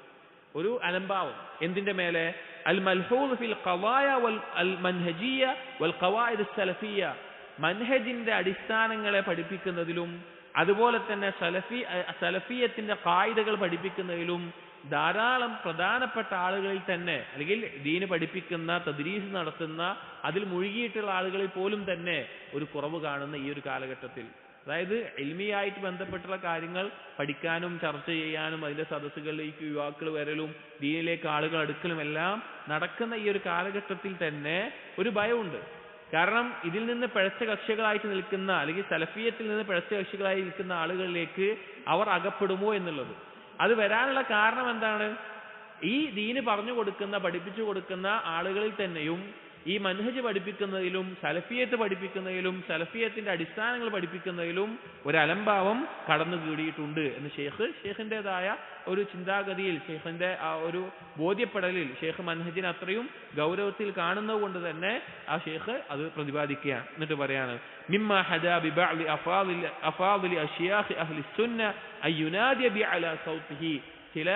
ഒരു അലംഭാവം. എന്തിന്റെ മേലെ? അൽ മൽഹൂദ് ഫിൽ ഖവായ വൽ അൽ മൻഹജിയ വൽ ഖവായിദ് അസ്സലഫിയ, മൻഹജിന്റെ അടിസ്ഥാനങ്ങളെ പഠിപ്പിക്കുന്നതിലും അതുപോലെ തന്നെ സലഫിയത്തിന്റെ ഖായിദകൾ പഠിപ്പിക്കുന്നതിലും ധാരാളം പ്രധാനപ്പെട്ട ആളുകളിൽ തന്നെ, അല്ലെങ്കിൽ ദീന് പഠിപ്പിക്കുന്ന, തദ്രീസ് നടത്തുന്ന, അതിൽ മുഴുകിയിട്ടുള്ള ആളുകളിൽ പോലും തന്നെ ഒരു കുറവ് കാണുന്ന ഈ ഒരു കാലഘട്ടത്തിൽ, അതായത് ഇൽമിയായിട്ട് ബന്ധപ്പെട്ടുള്ള കാര്യങ്ങൾ പഠിക്കാനും ചർച്ച ചെയ്യാനും അതിന്റെ സദസ്സുകളിലേക്ക് യുവാക്കൾ വരലും ദീനിലേക്ക് ആളുകൾ അടുക്കലും എല്ലാം നടക്കുന്ന ഈ ഒരു കാലഘട്ടത്തിൽ തന്നെ ഒരു ഭയമുണ്ട്. കാരണം ഇതിൽ നിന്ന് പിഴച്ച കക്ഷികളായിട്ട് നിൽക്കുന്ന, അല്ലെങ്കിൽ സലഫിയത്തിൽ നിന്ന് പിഴച്ച കക്ഷികളായി നിൽക്കുന്ന ആളുകളിലേക്ക് അവർ അകപ്പെടുമോ എന്നുള്ളത്. അത് വരാനുള്ള കാരണം എന്താണ്? ഈ ദീന് പറഞ്ഞു കൊടുക്കുന്ന, പഠിപ്പിച്ചു കൊടുക്കുന്ന ആളുകളിൽ തന്നെയും ഈ മൻഹജ് പഠിപ്പിക്കുന്നതിലും സലഫിയത്ത് പഠിപ്പിക്കുന്നതിലും സലഫിയത്തിന്റെ അടിസ്ഥാനങ്ങൾ പഠിപ്പിക്കുന്നതിലും ഒരു അലംഭാവം കടന്നു കീടിയിട്ടുണ്ട് എന്ന് ഷെയ്ഖിൻ്റെതായ ഒരു ചിന്താഗതിയിൽ, ഷെയ്ഖിന്റെ ആ ഒരു ബോധ്യപ്പെടലിൽ ഷെയ്ഖ് മൻഹജിനെ അത്രയും ഗൗരവത്തിൽ കാണുന്നത് കൊണ്ട് തന്നെ ആ ഷെയ്ഖ് അത് പ്രതിപാദിക്കുകയാണ്. എന്നിട്ട് പറയാണ്, മിമ്മ ഹദാ ബിബഅദി അഫാദിലി അശ്യാഖി അഹ്ലി സുന്ന അയ്യുനാദിയ ബിഅലാ സൗതിഹി. ചില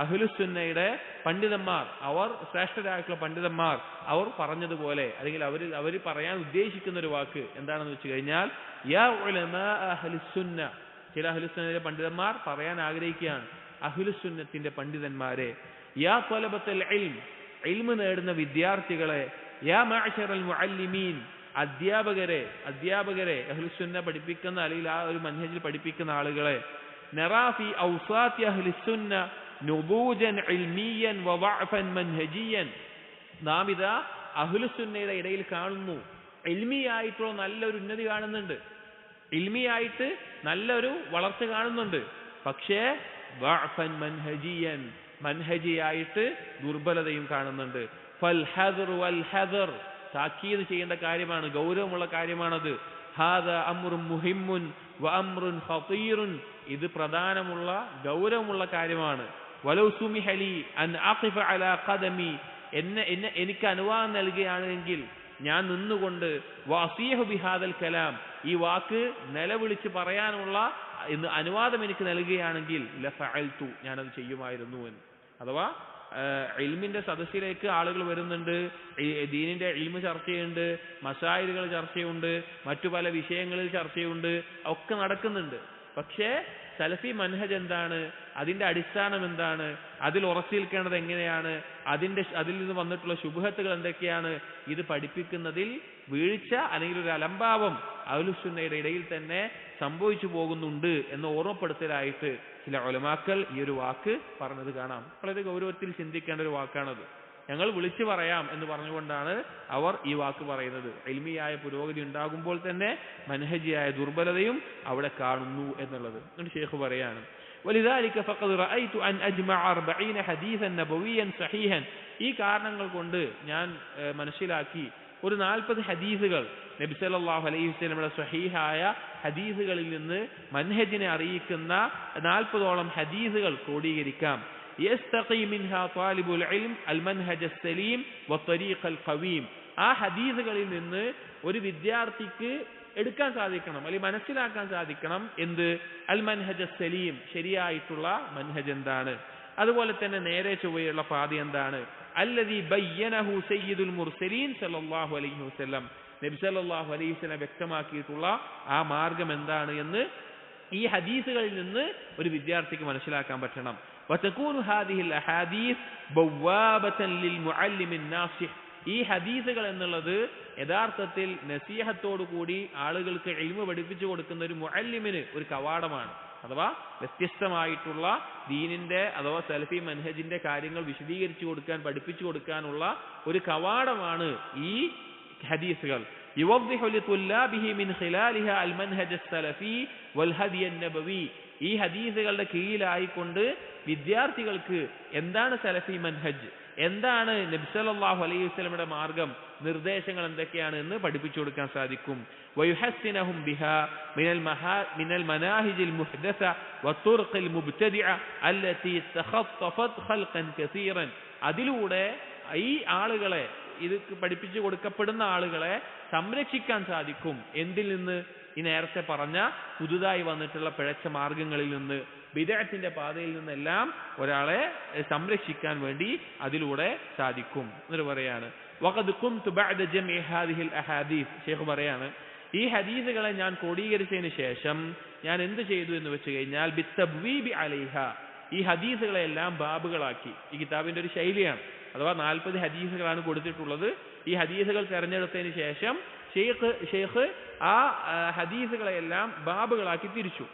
അഹ്ലുസുന്നയുടെ പണ്ഡിതന്മാർ, അവർ ശ്രേഷ്ഠരായിട്ടുള്ള പണ്ഡിതന്മാർ അവർ പറഞ്ഞതുപോലെ, അല്ലെങ്കിൽ അവർ പറയാൻ ഉദ്ദേശിക്കുന്ന ഒരു വാക്ക് എന്താണെന്ന് വെച്ച് കഴിഞ്ഞാൽ, യാ ഉലമാ അഹ്ലുസുന്ന, ചില അഹ്ലുസുന്നയുടെ പണ്ഡിതന്മാർ പറയാൻ ആഗ്രഹിക്കുകയാണ്, അഹ്ലുസുന്നത്തിന്റെ പണ്ഡിതന്മാരെ, യാ ത്വലബത്തുൽ ഇൽം, ഇൽമ് നേടുന്ന വിദ്യാർത്ഥികളെ, യാ മഅ്ശറൽ മുഅല്ലിമീൻ, അധ്യാപകരെ അഹ്ലുസുന്ന പഠിപ്പിക്കുന്ന അല്ലെങ്കിൽ ആ ഒരു മൻഹജിൽ പഠിപ്പിക്കുന്ന ആളുകളെ, നറാ ഫി ഔസാത്തി അഹ്ലിസുന്ന നുബൂജൻ ഇൽമിയൻ വദഅഫൻ മൻഹജിയൻ, നാം ഇതാ അഹ്ലുസുന്നയുടെ ഇടയിൽ കാണുന്നു ഇൽമിയായിട്ടുള്ള നല്ലൊരു ഉന്നതി കാണുന്നുണ്ട്, ഇൽമിയായിട്ട് നല്ലൊരു വളർച്ച കാണുന്നുണ്ട്. പക്ഷേ വഅഫൻ മൻഹജിയൻ, മൻഹജിയായിട്ട് ദുർബലതയും കാണുന്നുണ്ട്. ഫൽ ഹദർ വൽ ഹദർ, താക്കീത് ചെയ്യേണ്ട കാര്യമാണ്, ഗൗരവമുള്ള കാര്യമാണത്. ഹാദാ അംറുൻ മുഹിമ്മുൻ വ അംറുൻ ഖതീറുൻ, ഇത് പ്രധാനമുള്ള ഗൗരവമുള്ള കാര്യമാണ്. വലൗ സുമിഹലി അൻ അഖിഫ അലാ ഖദമി, എനിക്ക് അനുവാദം നൽകുകയാണെങ്കിൽ ഞാൻ നിന്നുകൊണ്ട് വഅസീഹു ബിഹാദൽ കലാം, ഈ വാക്ക് നിലവിളിച്ച് പറയാനുള്ള അനുവാദം എനിക്ക് നൽകുകയാണെങ്കിൽ ലഫഅൽതു, ഞാനത് ചെയ്യുമായിരുന്നു എന്ന്. അഥവാ ഇൽമിന്റെ സദസ്സിലേക്ക് ആളുകൾ വരുന്നുണ്ട്, ദീനിന്റെ ഇൽമ് ചർച്ചയുണ്ട്, മസായിലുകൾ ചർച്ചയുണ്ട്, മറ്റു പല വിഷയങ്ങളിൽ ചർച്ചയുണ്ട്, ഒക്കെ നടക്കുന്നുണ്ട്. പക്ഷേ സലഫി മൻഹജ് എന്താണ്, അതിന്റെ അടിസ്ഥാനം എന്താണ്, അതിൽ ഉറച്ചു നിൽക്കേണ്ടത് എങ്ങനെയാണ്, അതിൽ നിന്ന് വന്നിട്ടുള്ള ശുബ്ഹത്തുകൾ എന്തൊക്കെയാണ്, ഇത് പഠിപ്പിക്കുന്നതിൽ വീഴ്ച അല്ലെങ്കിൽ ഒരു അലംഭാവം അഹ്ലുസുന്നയുടെ ഇടയിൽ തന്നെ സംഭവിച്ചു പോകുന്നുണ്ട് എന്ന് ഓർമ്മപ്പെടുത്തലായിട്ട് ചില ഉലമാക്കൾ ഈ ഒരു വാക്ക് പറഞ്ഞത് കാണാം. വളരെ ഗൗരവത്തിൽ ചിന്തിക്കേണ്ട ഒരു വാക്കാണത്. ഞങ്ങൾ വിളിച്ചു പറയാം എന്ന് പറഞ്ഞുകൊണ്ടാണ് അവർ ഈ വാക്ക് പറയുന്നത്. ഇൽമിയായ പുരോഗതി ഉണ്ടാകുമ്പോൾ തന്നെ മൻഹജിയായ ദുർബലതയും അവിടെ കാണുന്നു എന്നുള്ളത്. എന്നിട്ട് ഷെയ്ഖ് പറയാണ്, വലിദാലിക ഫഖദ് റഅയ്തു അൻ അജ്മഅ 40 ഹദീസൻ നബവിയ്യൻ സഹീഹൻ, ഈ കാരണങ്ങൾ കൊണ്ട് ഞാൻ മനസ്സിലാക്കി ഒരു 40 ഹദീസുകൾ നബി സല്ലല്ലാഹു അലൈഹി വസല്ലമയുടെ സ്വഹീഹായ ഹദീസുകളിൽ നിന്ന് മൻഹജിനെ അറിയിക്കുന്ന 40ഓളം ഹദീസുകൾ ക്രോഡീകരിക്കാം. യസ്തഖി മിൻഹാ ത്വാലിബുൽ ഇൽം അൽ മൻഹജ് അസ്സലീം വത്വരീഖൽ ഖവീം, ആ ഹദീസുകളിൽ നിന്ന് ഒരു വിദ്യാർത്ഥിക്ക് എടുക്കാൻ സാധിക്കണം അല്ലെങ്കിൽ മനസ്സിലാക്കാൻ സാധിക്കണം എന്ത്, അൽ മൻഹജ് അസ്സലീം, ശരിയായിട്ടുള്ള മൻഹജ് എന്താണ്, അതുപോലെ തന്നെ നേരെ ചൊവ്വയുള്ള പാത എന്താണ്, അല്ലദീ ബയ്യനഹു സയ്യിദുൽ മുർസലീൻ സല്ലല്ലാഹു അലൈഹി വസല്ലം, നബി സല്ലല്ലാഹു അലൈഹി വസല്ലം വ്യക്തമാക്കിയിട്ടുള്ള ആ മാർഗം എന്താണ് എന്ന് ഈ ഹദീസുകളിൽ നിന്ന് ഒരു വിദ്യാർത്ഥിക്ക് മനസ്സിലാക്കാൻ പറ്റണം. വതകൂനു ഹാദിഹിൽ അഹാദീസ് ബവ്വാബതൻ ലിൽ മുഅല്ലിമിൻ നാസിഹ്, ഈ ഹദീസുകൾ എന്നുള്ളത് യഥാർത്ഥത്തിൽ നസീഹത്തോടു കൂടി ആളുകൾക്ക് ഇൽമു പഠിപ്പിച്ചു കൊടുക്കുന്ന ഒരു മുഅല്ലിമിന് ഒരു കവാടമാണ്. അഥവാ വ്യത്യസ്തമായിട്ടുള്ള ദീനിന്റെ അഥവാ സലഫി മൻഹജിന്റെ കാര്യങ്ങൾ വിശദീകരിച്ചു കൊടുക്കാൻ, പഠിപ്പിച്ചു കൊടുക്കാനുള്ള ഒരു കവാടമാണ് ഈ ഹദീസുകൾ. യുവദ്ദിഹു ലിതുല്ലാബിഹി മിൻ ഖിലാലിഹാ അൽ മൻഹജ് അസ്സലഫി വൽ ഹദിയ അന്നബവി, ഈ ഹദീസുകളുടെ കീഴിലായിക്കൊണ്ട് വിദ്യാർത്ഥികൾക്ക് എന്താണ് സലഫി മൻഹജ്, എന്താണ് നബി സല്ലല്ലാഹു അലൈഹി വസല്ലമയുടെ മാർഗം, നിർദ്ദേശങ്ങൾ എന്തൊക്കെയാണ് എന്ന് പഠിപ്പിച്ചു കൊടുക്കാൻ സാധിക്കും. വയുഹസ്സിനഹും ബിഹാ മിനൽ മനാഹിജിൽ മുഹ്ദസ വത്തുർഖിൽ മുബ്തദിഅ അല്ലതി തഖത്തഫത് ഖൽഖൻ കസീറൻ, അതിലൂടെ ഈ ആളുകളെ, ഇത് പഠിപ്പിച്ചു കൊടുക്കപ്പെടുന്ന ആളുകളെ സംരക്ഷിക്കാൻ സാധിക്കും. എന്തിൽ നിന്ന്? ഈ നേരത്തെ പറഞ്ഞ പുതുതായി വന്നിട്ടുള്ള പിഴച്ച മാർഗങ്ങളിൽ നിന്ന്, ബിദ്അത്തിന്റെ പാതയിൽ നിന്നെല്ലാം ഒരാളെ സംരക്ഷിക്കാൻ വേണ്ടി അതിലൂടെ സാധിക്കും എന്ന് പറയാണ്. വഖദ് ഖുംതു ബഅദ ജംഇ ഹാദിഹിൽ അഹാദീസ്, ഷെയ്ഖ് പറയാണ്, ഈ ഹദീസുകളെ ഞാൻ ക്രോഡീകരിച്ചതിന് ശേഷം ഞാൻ എന്ത് ചെയ്തു എന്ന് വെച്ച് കഴിഞ്ഞാൽ ബിത്തബ്വീബി അലൈഹ, ഈ ഹദീസുകളെല്ലാം ബാബുകളാക്കി. ഈ കിതാബിന്റെ ഒരു ശൈലിയാണ്. അഥവാ 40 ഹദീസുകളാണ് കൊടുത്തിട്ടുള്ളത്. ഈ ഹദീസുകൾ തെരഞ്ഞെടുത്തതിന് ശേഷം ഷെയ്ഖ് ആ ഹദീസുകളെല്ലാം ബാബുകളാക്കി തിരിച്ചു.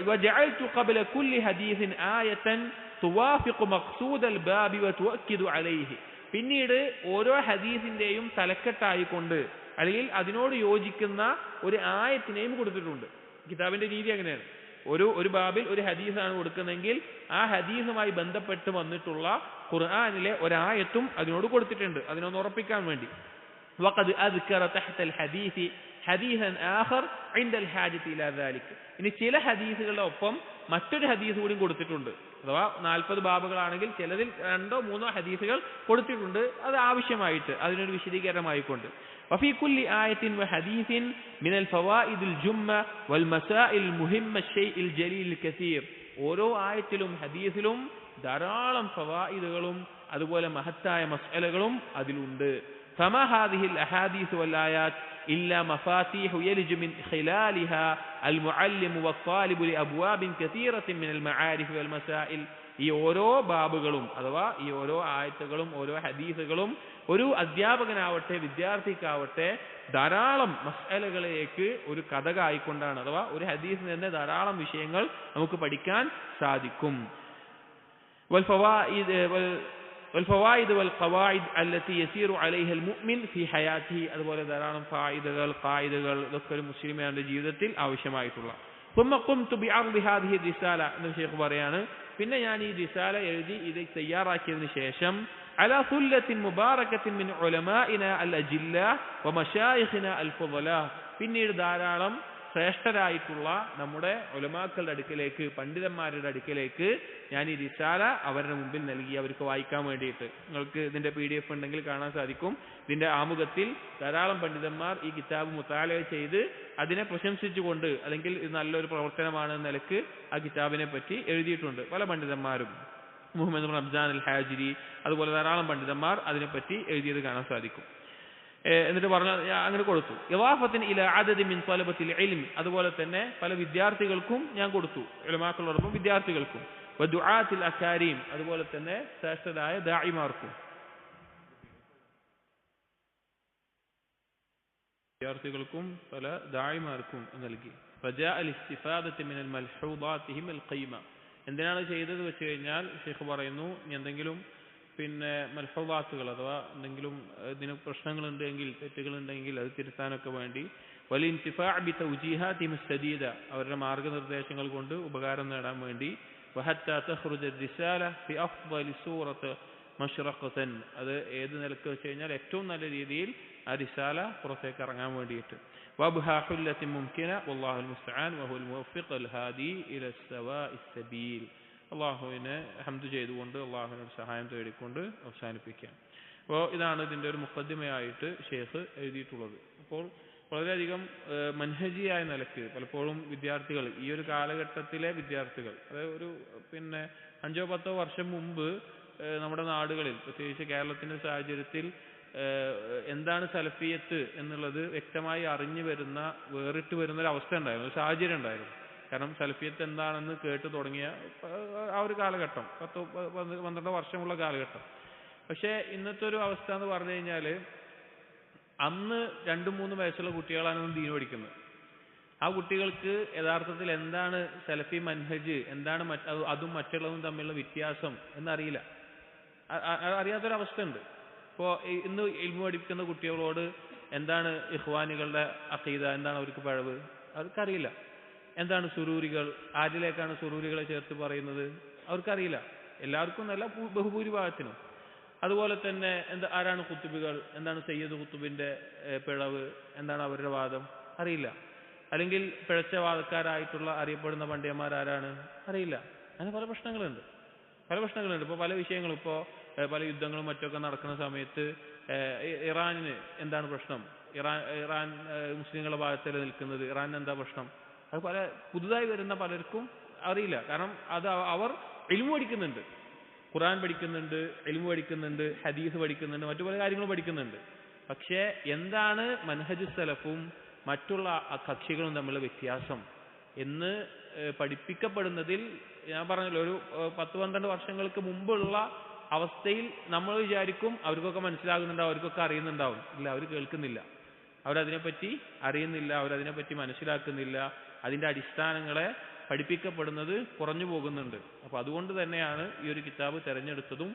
وجعلت قبل كل حديث آية توافق مقصود الباب وتؤكد عليه, പിന്നീട് ഓരോ ഹദീസിന്റെയും തലക്കെട്ടായിക്കൊണ്ട് അല്ലെങ്കിൽ അതിനോട് യോജിക്കുന്ന ഒരു ആയത്തിനെയും കൊടുത്തിട്ടുണ്ട്. കിതാബിന്റെ രീതി അങ്ങനെയാണ്. ഒരു ബാബിൽ ഒരു ഹദീസാണ് കൊടുക്കുന്നതെങ്കിൽ ആ ഹദീസുമായി ബന്ധപ്പെട്ട് വന്നിട്ടുള്ള ഖുർആനിലെ ഒരായത്തും അതിനോട് കൊടുത്തിട്ടുണ്ട്, അതിനൊന്ന് ഉറപ്പിക്കാൻ വേണ്ടി. وقد أذكر تحت الحديث حديثا آخر عند الحاجة إلى ذلك. ഇനി ചില ഹദീസുകളുടെ ഒപ്പം മറ്റൊരു ഹദീസ് കൂടി കൊടുത്തിട്ടുണ്ട്. അഥവാ 40 ബാബുകളാണെങ്കിൽ ചിലതിൽ 2 3 ഹദീസുകൾ കൊടുത്തിട്ടുണ്ട്, അത് ആവശ്യമായിട്ട് അതിനൊരു വിശദീകരണമായിക്കൊണ്ട്. وفي كل آية وحديث من الفوائد الجمة والمسائل المهمة الشيء الجليل الكثير. ഓരോ ആയത്തിലും ഹദീസിലും ധാരാളം ഫവായിദുകളും അതുപോലെ മഹത്തായ മസ്അലകളും അതിലുണ്ട്. فما هذه الأحاديث والآيات إلا مفاتيح يلج من خلالها المعلم والطالب لأبواب كثيرة من المعارف والمسائل. ഈ ഓരോ ബാബുകളും അഥവാ ഈ ഓരോ ആയത്തുകളും ഓരോ ഹദീസുകളും ഒരു അധ്യാപകനാവട്ടെ വിദ്യാർത്ഥിക്കാവട്ടെ ധാരാളം മസ്അലകളിലേക്ക് ഒരു കഥകായിക്കൊണ്ടാണ്, അഥവാ ഒരു ഹദീസിൽ നിന്ന് ധാരാളം വിഷയങ്ങൾ നമുക്ക് പഠിക്കാൻ സാധിക്കും. والفوائد والقواعد التي يسير عليها المؤمن في حياته. അതുപോലെ ധാരാളം ഫായിദകൾ ഖായിദകൾ ഇതൊക്കെ ഒരു മുസ്ലിമിന്റെ ജീവിതത്തിൽ ആവശ്യമായിട്ടുള്ള. ثم قمت بعرض هذه الرسالة എന്ന് ഷെയ്ഖ് പറയാണ്, പിന്നെ ഞാൻ ഈ റിസാല എഴുതി ഇത് തയ്യാറാക്കിയതിനു ശേഷം على ثلة مباركة من علمائنا الأجلاء ومشايخنا الفضلاء. പിന്നീട് ധാരാളം ശ്രേഷ്ഠരായിട്ടുള്ള നമ്മുടെ ഉലമാക്കളുടെ അടുക്കലേക്ക് പണ്ഡിതന്മാരുടെ അടുക്കലേക്ക് ഞാൻ ഈ റിസാല അവരുടെ മുമ്പിൽ നൽകി, അവർക്ക് വായിക്കാൻ വേണ്ടിയിട്ട്. നിങ്ങൾക്ക് ഇതിന്റെ PDF ഉണ്ടെങ്കിൽ കാണാൻ സാധിക്കും. ഇതിന്റെ ആമുഖത്തിൽ ധാരാളം പണ്ഡിതന്മാർ ഈ കിതാബ് മുതാലഅ ചെയ്ത് അതിനെ പ്രശംസിച്ചുകൊണ്ട്, അല്ലെങ്കിൽ ഇത് നല്ലൊരു പ്രവർത്തനമാണെന്ന നിലക്ക് ആ കിതാബിനെ പറ്റി എഴുതിയിട്ടുണ്ട് പല പണ്ഡിതന്മാരും. മുഹമ്മദ് റംസാൻ അൽ ഹാജിരി അതുപോലെ ധാരാളം പണ്ഡിതന്മാർ അതിനെപ്പറ്റി എഴുതിയത് കാണാൻ സാധിക്കും. എന്നിട്ട് പറഞ്ഞ അങ്ങനെ കൊടുത്തു. ഇവാഫത്തിന് ഇല അദദി മിൻ തലബത്തിൽ ഇൽം, അതുപോലെ തന്നെ പല വിദ്യാർത്ഥികൾക്കും ഞാൻ കൊടുത്തു, ഉലമാക്കളോടൊപ്പം വിദ്യാർത്ഥികൾക്കും. വദുആത്തിൽ അകാരീം, അതുപോലെ തന്നെ ശ്രേഷ്ഠരായ ദാഇമാർക്കും വിദ്യാർത്ഥികൾക്കും പല ദാഇമാർക്കും നൽകി. റജാ അൽ ഇസ്തിഫാദത്തി മിനൽ മൽഹൂദാതിഹിം അൽ ഖൈമ. എന്തിനാണ് ചെയ്തത് വെച്ച് കഴിഞ്ഞാൽ ഷെയ്ഖ് പറയുന്നു, എന്തെങ്കിലും പിന്നെ മൽഹൂദാത്തുകൾ അഥവാ എന്തെങ്കിലും ഇതിന് പ്രശ്നങ്ങളുണ്ടെങ്കിൽ തെറ്റുകളുണ്ടെങ്കിൽ അത് തിരുത്താനൊക്കെ വേണ്ടി. വലിയ ഇൻതിഫാഅ ബി തൗജീഹാതിഹിം സദീദ, അവരുടെ മാർഗ്ഗനിർദ്ദേശങ്ങൾ കൊണ്ട് ഉപകാരം നേടാൻ വേണ്ടി. വഹത്താ തഖ്റുജ റിസാല ഫി അഫ്ളി സൂറത്ത് മശ്റഖതൻ, അത് ഏത് നിലക്ക് വെച്ച് കഴിഞ്ഞാൽ ഏറ്റവും നല്ല രീതിയിൽ ആ റിസാല പുറത്തേക്ക് ഇറങ്ങാൻ വേണ്ടിയിട്ട്. വബ്ഹാ ഹുല്ലത്തിൻ മുംകിന വല്ലാഹുൽ മുസ്തആൻ വഹുൽ മുവഫ്ഫിഖ് അൽ ഹാദി ഇല സവാഇസ് സബീൽ. അള്ളാഹുവിനെ ഹംദ് ചെയ്തുകൊണ്ട് അള്ളാഹുവിനോട് സഹായം തേടിക്കൊണ്ട് അവസാനിപ്പിക്കാം. അപ്പോൾ ഇതാണ് ഇതിൻ്റെ ഒരു മുഖദ്ദിമയായിട്ട് ഷെയ്ഖ് എഴുതിയിട്ടുള്ളത്. അപ്പോൾ വളരെയധികം മൻഹജിയായ നിലക്ക് പലപ്പോഴും വിദ്യാർത്ഥികൾ, ഈ ഒരു കാലഘട്ടത്തിലെ വിദ്യാർത്ഥികൾ, അതായത് ഒരു 5-10 വർഷം മുമ്പ് നമ്മുടെ നാടുകളിൽ പ്രത്യേകിച്ച് കേരളത്തിൻ്റെ സാഹചര്യത്തിൽ എന്താണ് സലഫിയത്ത് എന്നുള്ളത് വ്യക്തമായി അറിഞ്ഞു വരുന്ന വേറിട്ട് വരുന്ന ഒരു അവസ്ഥ ഉണ്ടായിരുന്നു, ഒരു സാഹചര്യം ഉണ്ടായിരുന്നു. കാരണം സലഫിയത്ത് എന്താണെന്ന് കേട്ടു തുടങ്ങിയ ആ ഒരു കാലഘട്ടം 10-12 വർഷമുള്ള കാലഘട്ടം. പക്ഷേ ഇന്നത്തെ ഒരു അവസ്ഥ എന്ന് പറഞ്ഞു കഴിഞ്ഞാൽ, അന്ന് 2-3 വയസ്സുള്ള കുട്ടികളാണ് ദീൻ പഠിക്കുന്നത്. ആ കുട്ടികൾക്ക് യഥാർത്ഥത്തിൽ എന്താണ് സലഫി മൻഹജ്, എന്താണ് അതും മറ്റുള്ളതും തമ്മിലുള്ള വ്യത്യാസം എന്നറിയില്ല, അറിയാത്തൊരവസ്ഥ ഉണ്ട്. ഇപ്പോൾ ഇന്ന് ഇൽമു പഠിക്കുന്ന കുട്ടികളോട് എന്താണ് ഇഖ്വാനികളുടെ അഖീദ, എന്താണ് അവർക്ക് പഴവ്, അവർക്കറിയില്ല. എന്താണ് സുറൂരികൾ, ആരിലേക്കാണ് സുറൂരികളെ ചേർത്ത് പറയുന്നത്, അവർക്കറിയില്ല. എല്ലാവർക്കും നല്ല ബഹുഭൂരിഭാഗത്തിനും. അതുപോലെ തന്നെ ആരാണ് ഖുത്തുബുകൾ, എന്താണ് സയ്യിദ് ഖുത്തുബിന്റെ പിഴവ്, എന്താണ് അവരുടെ വാദം, അറിയില്ല. അല്ലെങ്കിൽ പിഴച്ച വാദക്കാരായിട്ടുള്ള അറിയപ്പെടുന്ന പണ്ഡിതന്മാർ ആരാണ്, അറിയില്ല. അങ്ങനെ പല പ്രശ്നങ്ങളുണ്ട്. ഇപ്പോൾ പല വിഷയങ്ങളും, ഇപ്പോൾ പല യുദ്ധങ്ങളും മറ്റൊക്കെ നടക്കുന്ന സമയത്ത് ഇറാനിന് എന്താണ് പ്രശ്നം, ഇറാൻ മുസ്ലിങ്ങളുടെ ഭാഗത്തല്ലേ നിൽക്കുന്നത്, ഇറാനിന് എന്താ പ്രശ്നം, അത് പല പുതുതായി വരുന്ന പലർക്കും അറിയില്ല. കാരണം അത് അവർ ഇൽമു പഠിക്കുന്നുണ്ട്, ഖുർആൻ പഠിക്കുന്നുണ്ട്, ഇൽമു പഠിക്കുന്നുണ്ട്, ഹദീസ് പഠിക്കുന്നുണ്ട്, മറ്റു പല കാര്യങ്ങളും പഠിക്കുന്നുണ്ട്. പക്ഷേ എന്താണ് മൻഹജ് സലഫും മറ്റുള്ള കക്ഷികളും തമ്മിലുള്ള വ്യത്യാസം എന്ന് പഠിപ്പിക്കപ്പെടുന്നതിൽ, ഞാൻ പറഞ്ഞല്ലോ, ഒരു 10-12 വർഷങ്ങൾക്ക് മുമ്പുള്ള അവസ്ഥയിൽ നമ്മൾ വിചാരിക്കും അവർക്കൊക്കെ മനസ്സിലാകുന്നുണ്ടാവും, അവർക്കൊക്കെ അറിയുന്നുണ്ടാവും. ഇല്ല, അവർ കേൾക്കുന്നില്ല, അവരതിനെപ്പറ്റി അറിയുന്നില്ല, അവരതിനെപ്പറ്റി മനസ്സിലാക്കുന്നില്ല. അതിൻ്റെ അടിസ്ഥാനങ്ങളെ പഠിപ്പിക്കപ്പെടുന്നത് കുറഞ്ഞു പോകുന്നുണ്ട്. അപ്പോൾ അതുകൊണ്ട് തന്നെയാണ് ഈ ഒരു കിതാബ് തിരഞ്ഞെടുത്തതും.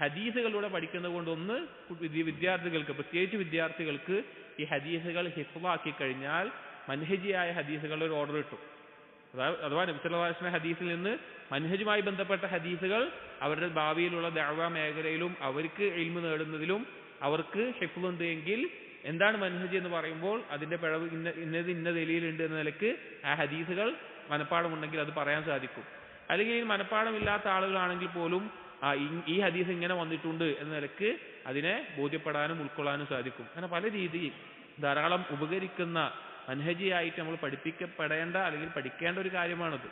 ഹദീസുകളിലൂടെ പഠിക്കുന്നത് കൊണ്ട് ഒന്ന് വിദ്യാർത്ഥികൾക്ക്, പ്രത്യേകിച്ച് വിദ്യാർത്ഥികൾക്ക് ഈ ഹദീസുകൾ ഹിഫ്ളാക്കി കഴിഞ്ഞാൽ മൻഹജിയായ ഹദീസുകളുടെ ഒരു ഓർഡർ കിട്ടും. അഥവാ നബി സല്ലല്ലാഹു അലൈഹി വസല്ലം ഹദീസിൽ നിന്ന് മൻഹജുമായി ബന്ധപ്പെട്ട ഹദീസുകൾ അവരുടെ ഭാവിയിലുള്ള ദഅവ മേഖലയിലും അവർക്ക് ഇൽമു നേടുന്നതിലും അവർക്ക് ഹിഫ്ളുണ്ട് എങ്കിൽ എന്താണ് മൻഹജ് എന്ന് പറയുമ്പോൾ അതിന്റെ പിഴവ് ഇന്ന ദലീലുണ്ട് എന്ന നിലക്ക് ആ ഹദീസുകൾ മനപ്പാടമുണ്ടെങ്കിൽ അത് പറയാൻ സാധിക്കും. അല്ലെങ്കിൽ ഈ മനപ്പാടമില്ലാത്ത ആളുകളാണെങ്കിൽ പോലും ഈ ഹദീസ് ഇങ്ങനെ വന്നിട്ടുണ്ട് എന്ന നിലക്ക് അതിനെ ബോധ്യപ്പെടാനും ഉൾക്കൊള്ളാനും സാധിക്കും. അങ്ങനെ പല രീതിയിൽ ധാരാളം ഉപകരിക്കുന്ന മൻഹജിയായിട്ട് നമ്മൾ പഠിപ്പിക്കപ്പെടേണ്ട അല്ലെങ്കിൽ പഠിക്കേണ്ട ഒരു കാര്യമാണിത്.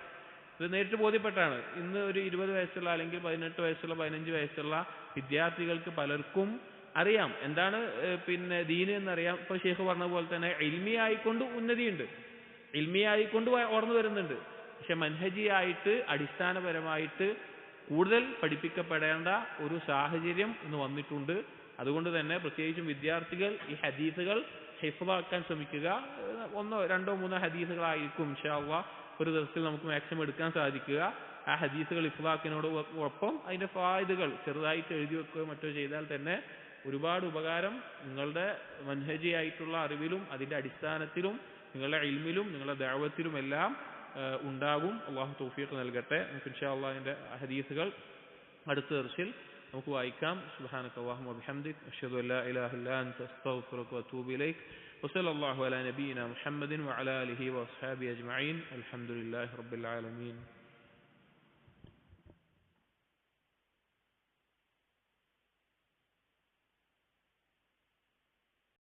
ഇത് നേരിട്ട് ബോധ്യപ്പെട്ടാണ്. ഇന്ന് ഒരു 20 വയസ്സുള്ള അല്ലെങ്കിൽ 18 വയസ്സുള്ള 15 വയസ്സുള്ള വിദ്യാർത്ഥികൾക്ക് പലർക്കും അറിയാം എന്താണ് ദീന് എന്നറിയാം. ഇപ്പൊ ഷെയ്ഖ് പറഞ്ഞ പോലെ തന്നെ ഇൽമി ആയിക്കൊണ്ട് ഉന്നതിയുണ്ട്, ഇൽമി ആയിക്കൊണ്ട് ഓർന്നു വരുന്നുണ്ട്. പക്ഷെ മൻഹജിയായിട്ട് അടിസ്ഥാനപരമായിട്ട് കൂടുതൽ പഠിപ്പിക്കപ്പെടേണ്ട ഒരു സാഹചര്യം ഇന്ന് വന്നിട്ടുണ്ട്. അതുകൊണ്ട് തന്നെ പ്രത്യേകിച്ചും വിദ്യാർത്ഥികൾ ഈ ഹദീസുകൾ ഹിഫ്ളാക്കാൻ ശ്രമിക്കുക. 1, 2, 3 ഹദീസുകളായിരിക്കും ഇൻഷാ അല്ലാഹ് ഒരു ദിവസത്തിൽ നമുക്ക് മാക്സിമം എടുക്കാൻ സാധിക്കുക. ആ ഹദീസുകൾ ഹിഫ്ളാക്കിനോടൊപ്പം അതിന്റെ ഫായിദകൾ ചെറുതായിട്ട് എഴുതി വെക്കുകയോ മറ്റോ ചെയ്താൽ തന്നെ ഒരുപാട് ഉപകാരം നിങ്ങളുടെ മൻഹജിയായിട്ടുള്ള അറിവിലും അതിന്റെ അടിസ്ഥാനത്തിലും നിങ്ങളുടെ ഇൽമിലും നിങ്ങളുടെ ദഅവത്തിലും എല്ലാം ഉണ്ടാകും. അല്ലാഹു തൗഫീഖ് നൽകട്ടെ. നമുക്ക് ഇൻഷാ അല്ലാഹ് അതിന്റെ ഹദീസുകൾ അടുത്ത ദർസിൽ നമുക്ക് വായിക്കാം. സുബ്ഹാനക അല്ലാഹുമ്മ വബിഹംദിക അഷ്ഹദു അല്ലാ ഇലാഹ ഇല്ലാ അൻത അസ്തഗ്ഫിറുക വഅതൂബു ഇലൈക് വസല്ലല്ലാഹു അലാ നബിയിനാ മുഹമ്മദിൻ വഅലാ ആലിഹി വഅസ്ഹാബിഹി അജ്മഈൻ. അൽഹംദുലില്ലാഹി റബ്ബിൽ ആലമീൻ.